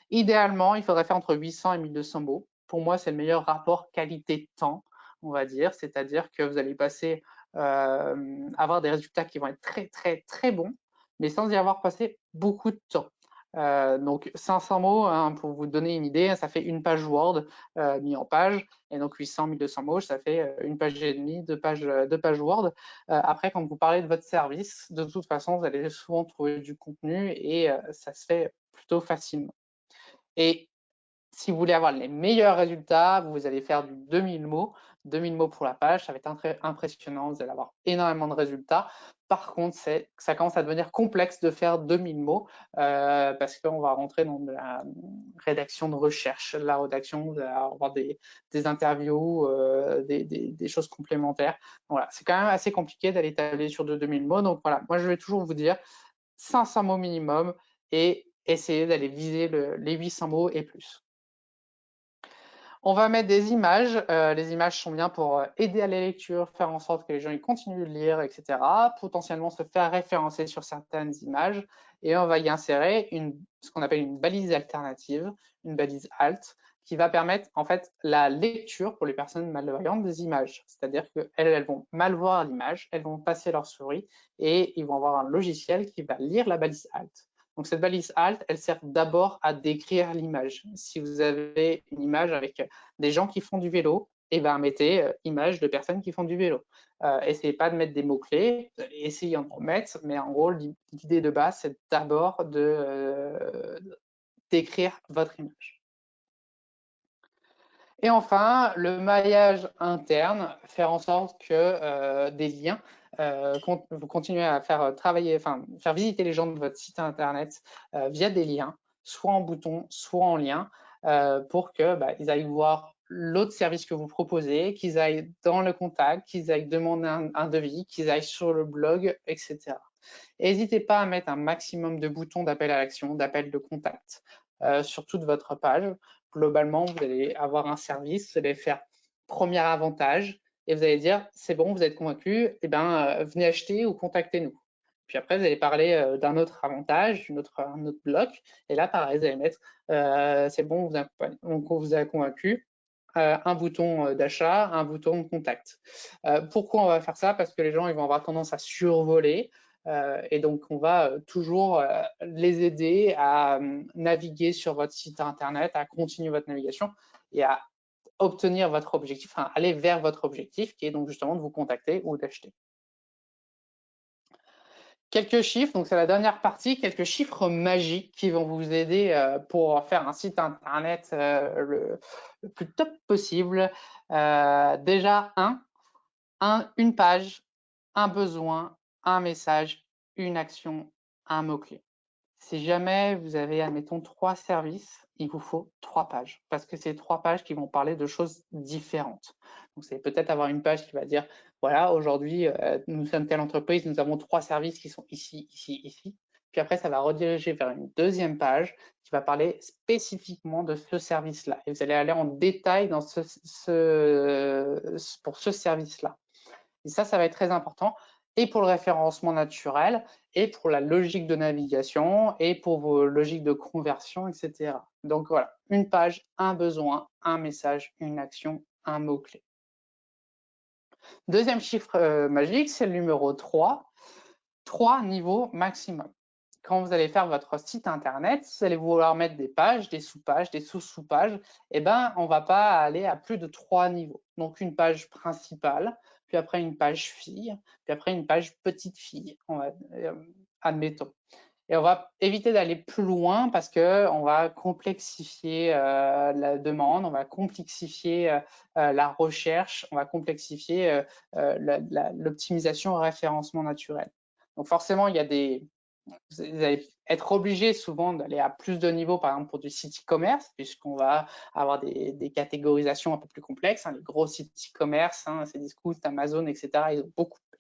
Idéalement, il faudrait faire entre 800 et 1200 mots. Pour moi, c'est le meilleur rapport qualité-temps, on va dire, c'est-à-dire que vous allez passer avoir des résultats qui vont être très très très bons, mais sans y avoir passé beaucoup de temps. Donc 500 mots, hein, pour vous donner une idée, ça fait une page Word mis en page, et donc 800, 1200 mots, ça fait une page et demie, deux pages Word. Après, quand vous parlez de votre service, de toute façon, vous allez souvent trouver du contenu et ça se fait plutôt facilement. Et si vous voulez avoir les meilleurs résultats, vous allez faire du 2000 mots. 2000 mots pour la page, ça va être impressionnant, vous allez avoir énormément de résultats. Par contre, ça commence à devenir complexe de faire 2000 mots parce qu'on va rentrer dans de la rédaction de recherche, la rédaction, vous allez avoir des interviews, des choses complémentaires. Voilà, c'est quand même assez compliqué d'aller tabler sur de 2000 mots. Donc voilà, moi je vais toujours vous dire 500 mots minimum et essayer d'aller viser les 800 mots et plus. On va mettre des images. Les images sont bien pour aider à la lecture, faire en sorte que les gens ils continuent de lire, etc. Potentiellement se faire référencer sur certaines images. Et on va y insérer ce qu'on appelle une balise alternative, une balise alt, qui va permettre en fait la lecture pour les personnes malvoyantes des images. C'est-à-dire qu'elles vont mal voir l'image, elles vont passer leur souris et ils vont avoir un logiciel qui va lire la balise alt. Donc cette balise alt, elle sert d'abord à décrire l'image. Si vous avez une image avec des gens qui font du vélo, et ben mettez image de personnes qui font du vélo. Essayez pas de mettre des mots-clés, essayez d'en mettre, mais en gros, l'idée de base, c'est d'abord d'écrire votre image. Et enfin, le maillage interne, faire en sorte que des liens, vous continuez à faire faire visiter les gens de votre site internet via des liens, soit en bouton, soit en lien, pour qu'ils aillent voir l'autre service que vous proposez, qu'ils aillent dans le contact, qu'ils aillent demander un devis, qu'ils aillent sur le blog, etc. N'hésitez pas à mettre un maximum de boutons d'appel à l'action, d'appel de contact sur toute votre page. Globalement, vous allez avoir un service, vous allez faire premier avantage et vous allez dire c'est bon, vous êtes convaincu, et venez acheter ou contactez-nous. Puis après, vous allez parler d'un autre avantage, un autre bloc. Et là, pareil, vous allez mettre c'est bon, on vous a convaincu, un bouton d'achat, un bouton de contact. Pourquoi on va faire ça? Parce que les gens ils vont avoir tendance à survoler. Et donc, on va toujours les aider à naviguer sur votre site internet, à continuer votre navigation et à obtenir votre objectif, enfin, aller vers votre objectif qui est donc justement de vous contacter ou d'acheter. Quelques chiffres, donc c'est la dernière partie, quelques chiffres magiques qui vont vous aider pour faire un site internet le plus top possible. Déjà, une page, un besoin, un message, une action, un mot-clé. Si jamais vous avez, admettons, 3 services, il vous faut 3 pages parce que c'est 3 pages qui vont parler de choses différentes. Donc, c'est peut-être avoir une page qui va dire, voilà, aujourd'hui, nous sommes telle entreprise, nous avons 3 services qui sont ici, ici, ici. Puis après, ça va rediriger vers une deuxième page qui va parler spécifiquement de ce service-là. Et vous allez aller en détail dans pour ce service-là. Et ça va être très important. et pour le référencement naturel, et pour la logique de navigation, et pour vos logiques de conversion, etc. Donc voilà, une page, un besoin, un message, une action, un mot-clé. Deuxième chiffre magique, c'est le numéro 3. 3 niveaux maximum. Quand vous allez faire votre site internet, vous allez vouloir mettre des pages, des sous-pages, des sous-sous-pages, eh ben, on ne va pas aller à plus de 3 niveaux. Donc, une page principale, puis après une page fille, puis après une page petite fille, admettons. Et on va éviter d'aller plus loin parce qu'on va complexifier la demande, on va complexifier la recherche, on va complexifier l'optimisation au référencement naturel. Donc forcément, il y a vous allez être obligé souvent d'aller à plus de niveaux, par exemple pour du site e-commerce, puisqu'on va avoir des catégorisations un peu plus complexes. Les gros sites e-commerce, Cdiscount, Amazon, etc.,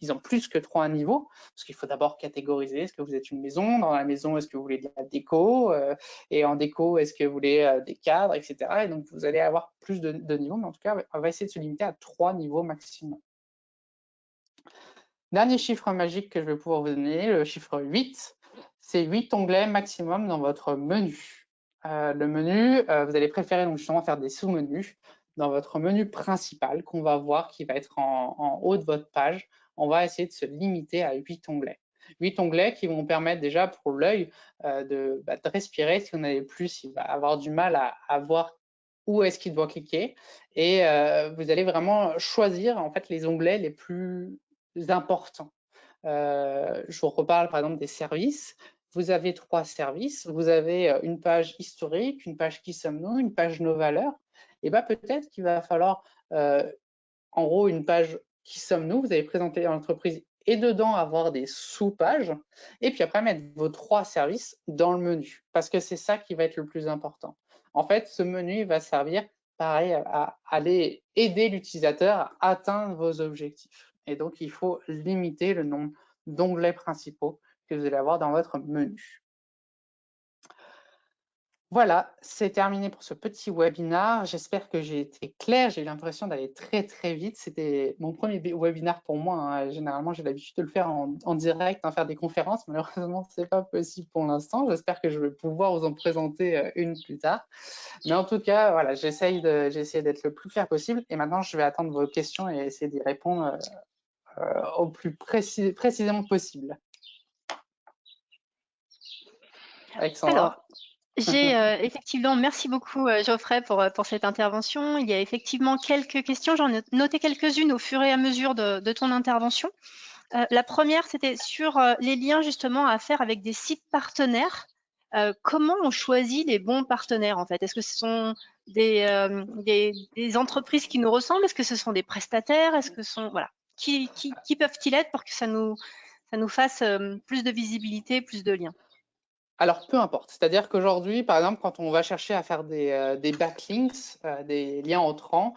ils ont plus que 3 niveaux, parce qu'il faut d'abord catégoriser. Est-ce que vous êtes une maison? Dans la maison, est-ce que vous voulez de la déco? Et en déco, est-ce que vous voulez des cadres, etc. Et donc, vous allez avoir plus de niveaux, mais en tout cas, on va essayer de se limiter à 3 niveaux maximum. Dernier chiffre magique que je vais pouvoir vous donner, le chiffre 8, c'est 8 onglets maximum dans votre menu. Le menu, vous allez préférer donc justement faire des sous-menus. Dans votre menu principal qu'on va voir qui va être en haut de votre page, on va essayer de se limiter à 8 onglets. 8 onglets qui vont permettre déjà pour l'œil de respirer. Si vous en avez plus, il va avoir du mal à voir où est-ce qu'il doit cliquer. Et vous allez vraiment choisir en fait les onglets les plus importants. Je vous reparle par exemple des services. Vous avez 3 services. Vous avez une page historique, une page qui sommes-nous, une page nos valeurs. Et bien peut-être qu'il va falloir en gros une page qui sommes-nous. Vous allez présenter l'entreprise et dedans avoir des sous-pages. Et puis après mettre vos 3 services dans le menu parce que c'est ça qui va être le plus important. En fait, ce menu va servir pareil à aller aider l'utilisateur à atteindre vos objectifs. Et donc, il faut limiter le nombre d'onglets principaux que vous allez avoir dans votre menu. Voilà, c'est terminé pour ce petit webinaire. J'espère que j'ai été clair. J'ai eu l'impression d'aller très, très vite. C'était mon premier webinaire pour moi. Généralement, j'ai l'habitude de le faire en direct, faire des conférences. Malheureusement, ce n'est pas possible pour l'instant. J'espère que je vais pouvoir vous en présenter une plus tard. Mais en tout cas, voilà, j'ai essayé d'être le plus clair possible. Et maintenant, je vais attendre vos questions et essayer d'y répondre au plus précisément possible. Alexandra. Alors, j'ai effectivement, merci beaucoup Geoffrey pour cette intervention. Il y a effectivement quelques questions, j'en ai noté quelques-unes au fur et à mesure de ton intervention. La première, c'était sur les liens justement à faire avec des sites partenaires. Comment on choisit les bons partenaires en fait? Est-ce que ce sont des entreprises qui nous ressemblent? Est-ce que ce sont des prestataires? Est-ce que ce sont, voilà, qui peuvent-ils être pour que ça nous fasse plus de visibilité, plus de liens? Alors, peu importe. C'est-à-dire qu'aujourd'hui, par exemple, quand on va chercher à faire des backlinks, des liens entrants,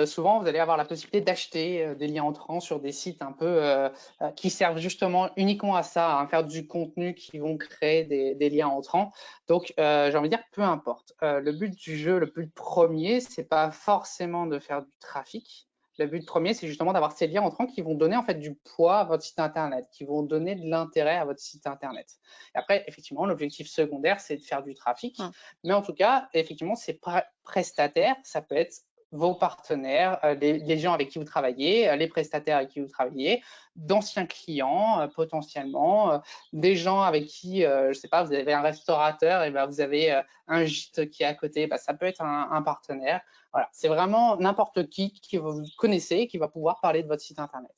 souvent, vous allez avoir la possibilité d'acheter des liens entrants sur des sites un peu qui servent justement uniquement à ça, à faire du contenu qui vont créer des liens entrants. Donc, j'ai envie de dire, peu importe. Le but du jeu, le but premier, c'est pas forcément de faire du trafic. Le but premier, c'est justement d'avoir ces liens entrants qui vont donner en fait du poids à votre site internet, qui vont donner de l'intérêt à votre site internet. Et après, effectivement, l'objectif secondaire, c'est de faire du trafic. Mais en tout cas, effectivement, ces prestataires, ça peut être vos partenaires, les gens avec qui vous travaillez, les prestataires avec qui vous travaillez, d'anciens clients potentiellement, des gens avec qui, je ne sais pas, vous avez un restaurateur et ben vous avez un gîte qui est à côté, ben ça peut être un partenaire. Voilà, c'est vraiment n'importe qui vous connaissez qui va pouvoir parler de votre site internet.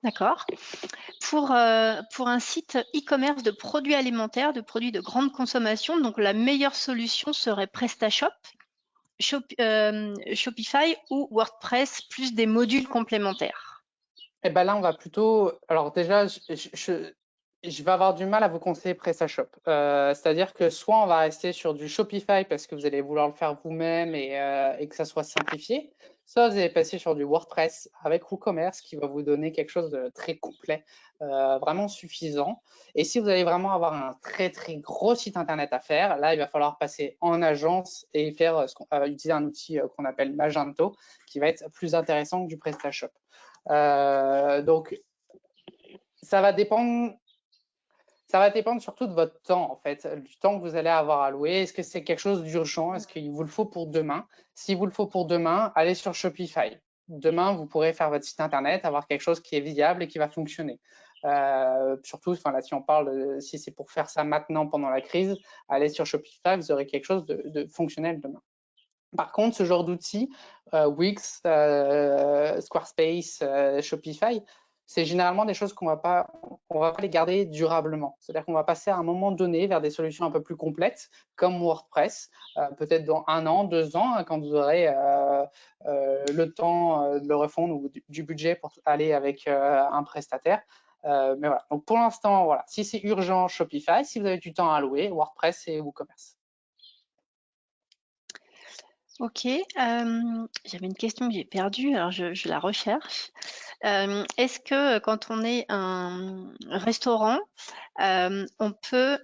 D'accord. Pour un site e-commerce de produits alimentaires, de produits de grande consommation, donc la meilleure solution serait PrestaShop, Shopify ou WordPress, plus des modules complémentaires. Et ben là, on va plutôt… Alors déjà, je vais avoir du mal à vous conseiller PrestaShop. C'est-à-dire que soit on va rester sur du Shopify parce que vous allez vouloir le faire vous-même et que ça soit simplifié, soit vous allez passer sur du WordPress avec WooCommerce qui va vous donner quelque chose de très complet, vraiment suffisant. Et si vous allez vraiment avoir un très très gros site internet à faire, là il va falloir passer en agence et faire utiliser un outil qu'on appelle Magento qui va être plus intéressant que du PrestaShop. Donc Ça va dépendre. Ça va dépendre surtout de votre temps, en fait, du temps que vous allez avoir alloué. Est-ce que c'est quelque chose d'urgent? Est-ce qu'il vous le faut pour demain? S'il vous le faut pour demain, allez sur Shopify. Demain, vous pourrez faire votre site internet, avoir quelque chose qui est viable et qui va fonctionner. Surtout, enfin, là, si on parle, si c'est pour faire ça maintenant pendant la crise, allez sur Shopify, vous aurez quelque chose de fonctionnel demain. Par contre, ce genre d'outils, Wix, Squarespace, Shopify, c'est généralement des choses qu'on va pas les garder durablement. C'est-à-dire qu'on va passer à un moment donné vers des solutions un peu plus complètes, comme WordPress, peut-être dans 1 an, 2 ans, quand vous aurez le temps de le refondre ou du budget pour aller avec un prestataire. Mais voilà. Donc pour l'instant, voilà. Si c'est urgent, Shopify. Si vous avez du temps à allouer, WordPress et WooCommerce. Ok, j'avais une question que j'ai perdue, alors je la recherche. Est-ce que quand on est un restaurant, on peut,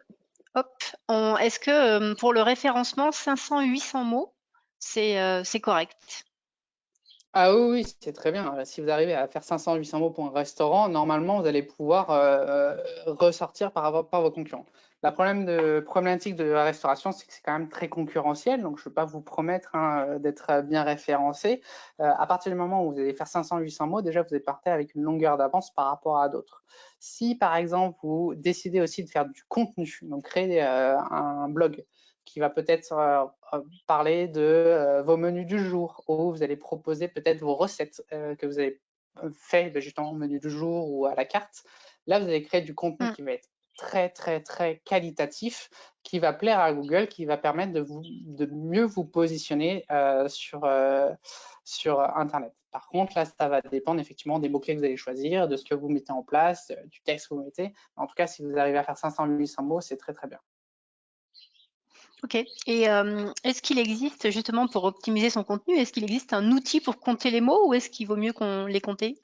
est-ce que pour le référencement, 500-800 mots, c'est correct? Ah oui, oui, c'est très bien. Si vous arrivez à faire 500-800 mots pour un restaurant, normalement, vous allez pouvoir ressortir par rapport à vos concurrents. La problématique de la restauration, c'est que c'est quand même très concurrentiel. Donc, je ne peux pas vous promettre d'être bien référencé. À partir du moment où vous allez faire 500-800 mots, déjà, vous allez partir avec une longueur d'avance par rapport à d'autres. Si, par exemple, vous décidez aussi de faire du contenu, donc créer un blog qui va peut-être parler de vos menus du jour, où vous allez proposer peut-être vos recettes que vous avez fait justement au menu du jour ou à la carte. Là, vous allez créer du contenu qui va être très, très, très qualitatif, qui va plaire à Google, qui va permettre de mieux vous positionner sur Internet. Par contre, là, ça va dépendre effectivement des mots-clés que vous allez choisir, de ce que vous mettez en place, du texte que vous mettez. En tout cas, si vous arrivez à faire 500-800 mots, c'est très, très bien. Ok. Et est-ce qu'il existe justement pour optimiser son contenu, est-ce qu'il existe un outil pour compter les mots ou est-ce qu'il vaut mieux qu'on les compter?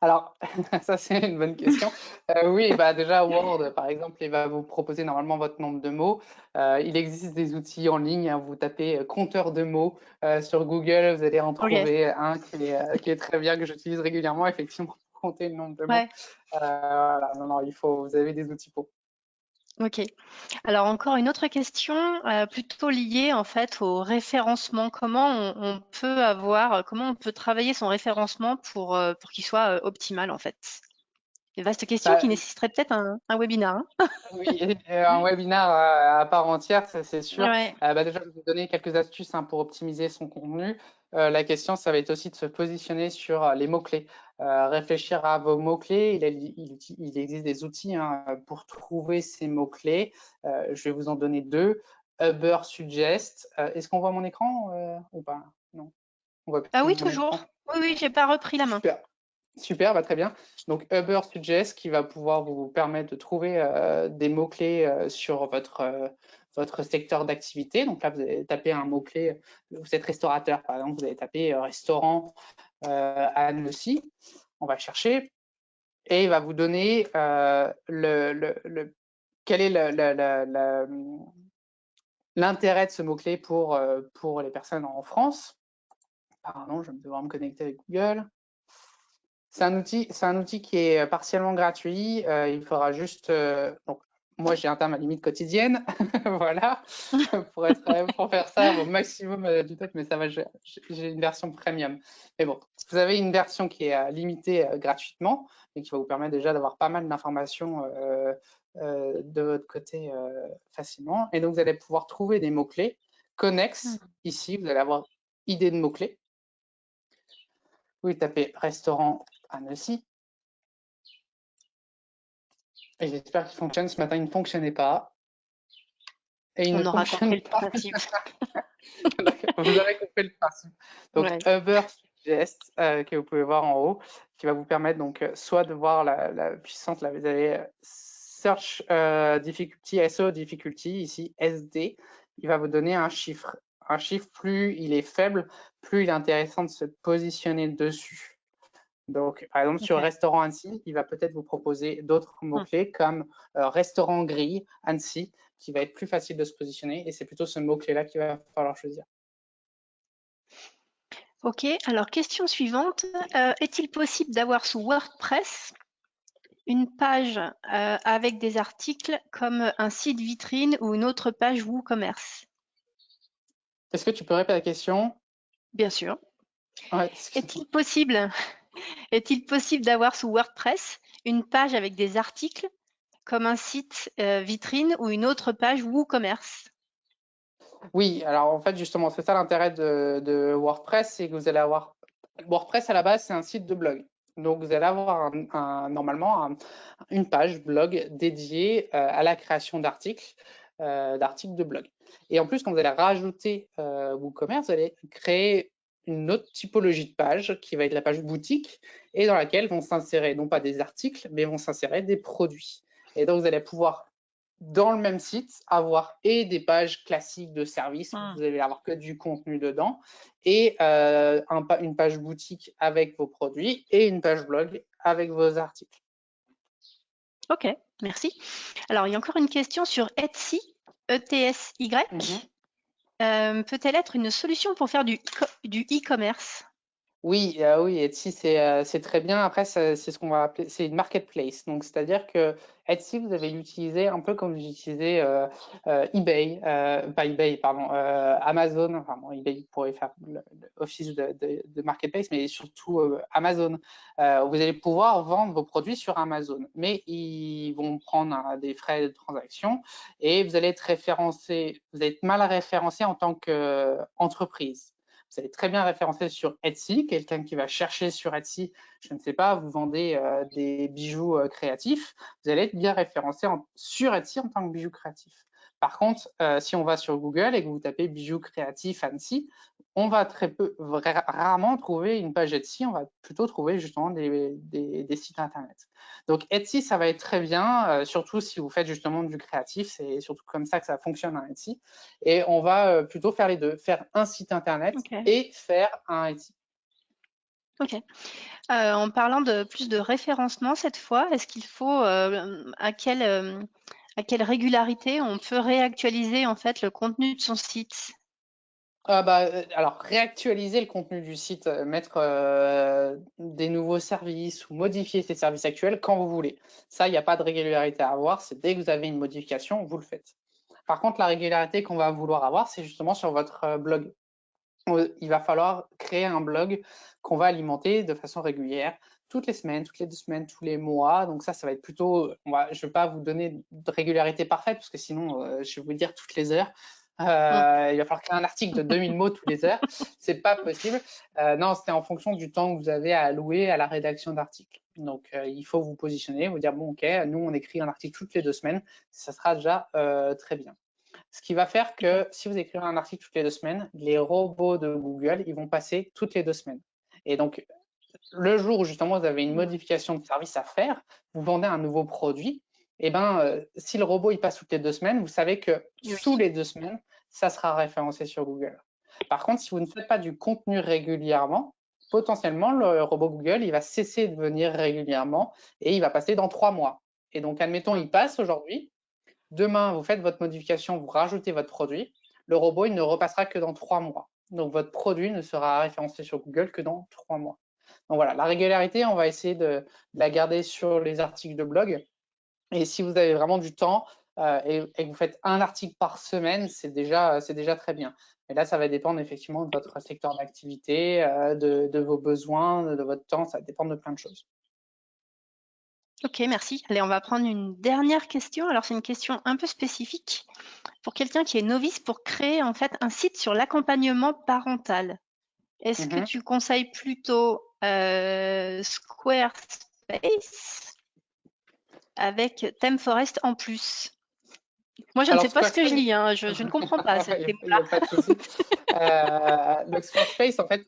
Alors, ça c'est une bonne question. Oui, bah déjà Word, par exemple, il va vous proposer normalement votre nombre de mots. Il existe des outils en ligne, hein, vous tapez compteur de mots sur Google, vous allez en Ok. trouver un qui est très bien, que j'utilise régulièrement, effectivement, pour compter le nombre de mots. Ouais. Voilà, non, non, vous avez des outils pour. Ok. Alors encore une autre question, plutôt liée en fait au référencement. Comment on peut travailler son référencement pour qu'il soit optimal en fait? Une vaste question Bah, qui nécessiterait peut-être un webinaire, hein. oui, un webinaire à part entière, ça c'est sûr. Ouais. Bah, déjà, je vais vous donner quelques astuces pour optimiser son contenu. La question, ça va être aussi de se positionner sur les mots-clés. Réfléchir à vos mots-clés. Il existe des outils pour trouver ces mots-clés. Je vais vous en donner deux. Ubersuggest. Est-ce qu'on voit mon écran ou pas? Non, on voit Ah plus oui, mon toujours. écran. Oui, oui, j'ai pas repris la main. Super. Super, bah très bien. Donc Ubersuggest qui va pouvoir vous permettre de trouver des mots-clés sur votre secteur d'activité. Donc là, vous allez taper un mot-clé, vous êtes restaurateur par exemple, vous allez taper restaurant à Annecy. On va chercher et il va vous donner quel est l'intérêt de ce mot-clé pour les personnes en France. Pardon, je vais devoir me connecter avec Google. C'est un outil qui est partiellement gratuit. Il faudra juste. Donc, moi, j'ai atteint ma limite quotidienne. Voilà. Pour faire ça au maximum du top, mais ça va, j'ai une version premium. Mais bon, vous avez une version qui est limitée gratuitement et qui va vous permettre déjà d'avoir pas mal d'informations de votre côté facilement. Et donc, vous allez pouvoir trouver des mots-clés connexes. Ici, vous allez avoir idée de mots-clés. Vous tapez restaurant Annecy. Et j'espère qu'il fonctionne. Ce matin, il ne fonctionnait pas. Et il ne On aura fonctionne compris le pas. principe. Vous avez compris le principe. Donc, Ouais. Ubersuggest, que vous pouvez voir en haut, qui va vous permettre donc soit de voir la puissance. Là, vous avez Search Difficulty, SEO Difficulty, ici SD. Il va vous donner un chiffre. Un chiffre, plus il est faible, plus il est intéressant de se positionner dessus. Donc, par exemple, sur Ok. restaurant Annecy, il va peut-être vous proposer d'autres mots-clés comme restaurant grille Annecy, qui va être plus facile de se positionner. Et c'est plutôt ce mot-clé-là qu'il va falloir choisir. Ok. Alors question suivante. Est-il possible d'avoir sous WordPress une page avec des articles comme un site vitrine ou une autre page WooCommerce? Est-ce que tu peux répéter la question? Bien sûr. Ouais, excuse-moi. Est-il possible d'avoir sous WordPress une page avec des articles comme un site vitrine ou une autre page WooCommerce? Oui, alors en fait, justement, c'est ça l'intérêt de WordPress, c'est que vous allez avoir. WordPress à la base, c'est un site de blog. Donc, vous allez avoir normalement une page blog dédiée à la création d'articles de blog. Et en plus, quand vous allez rajouter WooCommerce, vous allez créer une autre typologie de page qui va être la page boutique et dans laquelle vont s'insérer non pas des articles, mais vont s'insérer des produits. Et donc, vous allez pouvoir dans le même site, avoir et des pages classiques de service, où vous allez avoir que du contenu dedans, et une page boutique avec vos produits et une page blog avec vos articles. Ok, merci. Alors, il y a encore une question sur Etsy, E-T-S-Y. Peut-elle être une solution pour faire du e-commerce? Oui, oui, Etsy, c'est très bien. Après, c'est ce qu'on va appeler, c'est une marketplace. Donc, c'est-à-dire que Etsy, vous allez l'utiliser un peu comme vous utilisez eBay, pas eBay, pardon, Amazon. Enfin, bon, eBay pourrait faire l'office de marketplace, mais surtout Amazon. Vous allez pouvoir vendre vos produits sur Amazon, mais ils vont prendre des frais de transaction et vous allez être référencé, vous allez être mal référencé en tant qu'entreprise. Vous allez très bien référencer sur Etsy, quelqu'un qui va chercher sur Etsy, je ne sais pas, vous vendez des bijoux créatifs, vous allez être bien référencé sur Etsy en tant que bijoux créatif. Par contre, si on va sur Google et que vous tapez bijoux créatifs Annecy, on va rarement trouver une page Etsy, on va plutôt trouver justement des sites internet. Donc Etsy, ça va être très bien, surtout si vous faites justement du créatif, c'est surtout comme ça que ça fonctionne un Etsy. Et on va plutôt faire les deux, faire un site internet et faire un Etsy. Ok. En parlant de plus de référencement cette fois, est-ce qu'il faut à quelle régularité on peut réactualiser en fait le contenu de son site? Alors, réactualiser le contenu du site, mettre des nouveaux services ou modifier ces services actuels quand vous voulez. Ça, il n'y a pas de régularité à avoir. C'est dès que vous avez une modification, vous le faites. Par contre, la régularité qu'on va vouloir avoir, c'est justement sur votre blog. Il va falloir créer un blog qu'on va alimenter de façon régulière, toutes les semaines, toutes les 2 semaines, tous les mois. Donc ça va être plutôt, je ne vais pas vous donner de régularité parfaite parce que sinon, je vais vous dire toutes les heures. Il va falloir créer un article de 2000 mots toutes les heures. C'est pas possible. Non, c'est en fonction du temps que vous avez à allouer à la rédaction d'articles. Donc, il faut vous positionner, vous dire, bon, ok, nous, on écrit un article toutes les 2 semaines. Ça sera déjà très bien. Ce qui va faire que si vous écrivez un article toutes les 2 semaines, les robots de Google, ils vont passer toutes les 2 semaines. Et donc, le jour où justement vous avez une modification de service à faire, vous vendez un nouveau produit, et si le robot il passe toutes les 2 semaines, vous savez que sous les 2 semaines, ça sera référencé sur Google. Par contre, si vous ne faites pas du contenu régulièrement, potentiellement le robot Google, il va cesser de venir régulièrement et il va passer dans 3 mois. Et donc, admettons, il passe aujourd'hui. Demain, vous faites votre modification, vous rajoutez votre produit. Le robot, il ne repassera que dans 3 mois. Donc, votre produit ne sera référencé sur Google que dans 3 mois. Donc voilà, la régularité, on va essayer de la garder sur les articles de blog. Et si vous avez vraiment du temps et que vous faites un article par semaine, c'est déjà très bien. Et là, ça va dépendre effectivement de votre secteur d'activité, de vos besoins, de votre temps. Ça va dépendre de plein de choses. Ok, merci. Allez, on va prendre une dernière question. Alors, c'est une question un peu spécifique pour quelqu'un qui est novice pour créer en fait un site sur l'accompagnement parental. Est-ce que tu conseilles plutôt Squarespace avec ThemeForest en plus? Moi, je ne Alors, sais pas ce que je Squarespace, lis, hein. Je ne comprends pas ces il n'y mots-là. a pas de souci. Le Squarespace, en fait,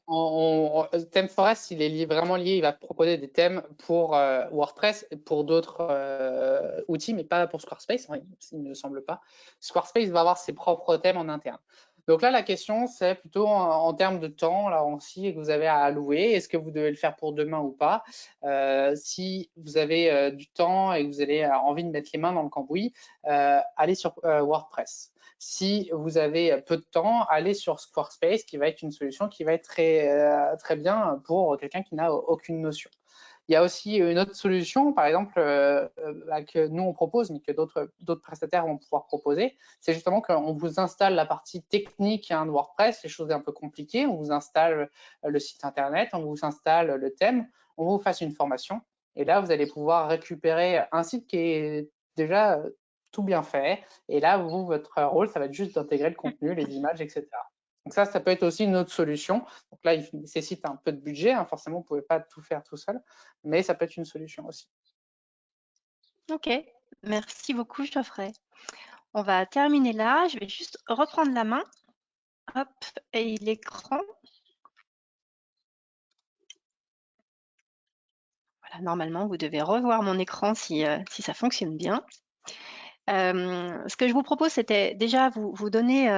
ThemeForest, il est vraiment lié. Il va proposer des thèmes pour WordPress et pour d'autres outils, mais pas pour Squarespace, il ne me semble pas. Squarespace va avoir ses propres thèmes en interne. Donc là, la question, c'est plutôt en termes de temps, là aussi, que vous avez à allouer. Est-ce que vous devez le faire pour demain ou pas? Si vous avez du temps et que vous avez envie de mettre les mains dans le cambouis, allez sur WordPress. Si vous avez peu de temps, allez sur Squarespace, qui va être une solution qui va être très bien pour quelqu'un qui n'a aucune notion. Il y a aussi une autre solution, par exemple, que nous on propose, mais que d'autres prestataires vont pouvoir proposer, c'est justement qu'on vous installe la partie technique de WordPress, les choses un peu compliquées, on vous installe le site internet, on vous installe le thème, on vous fasse une formation, et là vous allez pouvoir récupérer un site qui est déjà tout bien fait, et là vous, votre rôle, ça va être juste d'intégrer le contenu, les images, etc. Donc ça peut être aussi une autre solution. Donc là, il nécessite un peu de budget, hein. Forcément, vous ne pouvez pas tout faire tout seul, mais ça peut être une solution aussi. Ok, merci beaucoup Geoffrey. On va terminer là. Je vais juste reprendre la main. Hop, et l'écran. Voilà, normalement, vous devez revoir mon écran si ça fonctionne bien. Ce que je vous propose, c'était déjà vous donner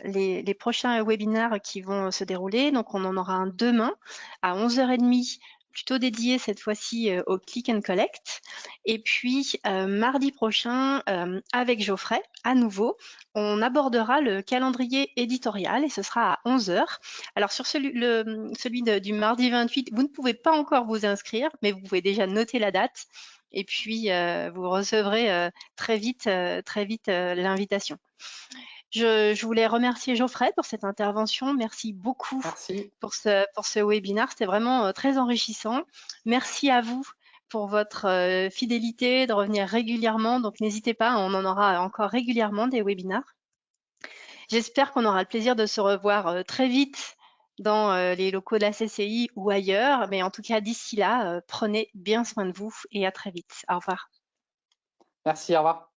les prochains webinaires qui vont se dérouler. Donc, on en aura un demain à 11h30, plutôt dédié cette fois-ci au Click and Collect. Et puis, mardi prochain, avec Geoffrey, à nouveau, on abordera le calendrier éditorial et ce sera à 11h. Alors, sur celui du mardi 28, vous ne pouvez pas encore vous inscrire, mais vous pouvez déjà noter la date. Et puis, vous recevrez très vite l'invitation. Je voulais remercier Geoffrey pour cette intervention. Merci beaucoup Merci. pour ce webinaire. C'était vraiment très enrichissant. Merci à vous pour votre fidélité, de revenir régulièrement. Donc, n'hésitez pas, on en aura encore régulièrement des webinaires. J'espère qu'on aura le plaisir de se revoir très vite dans les locaux de la CCI ou ailleurs. Mais en tout cas, d'ici là, prenez bien soin de vous et à très vite. Au revoir. Merci, au revoir.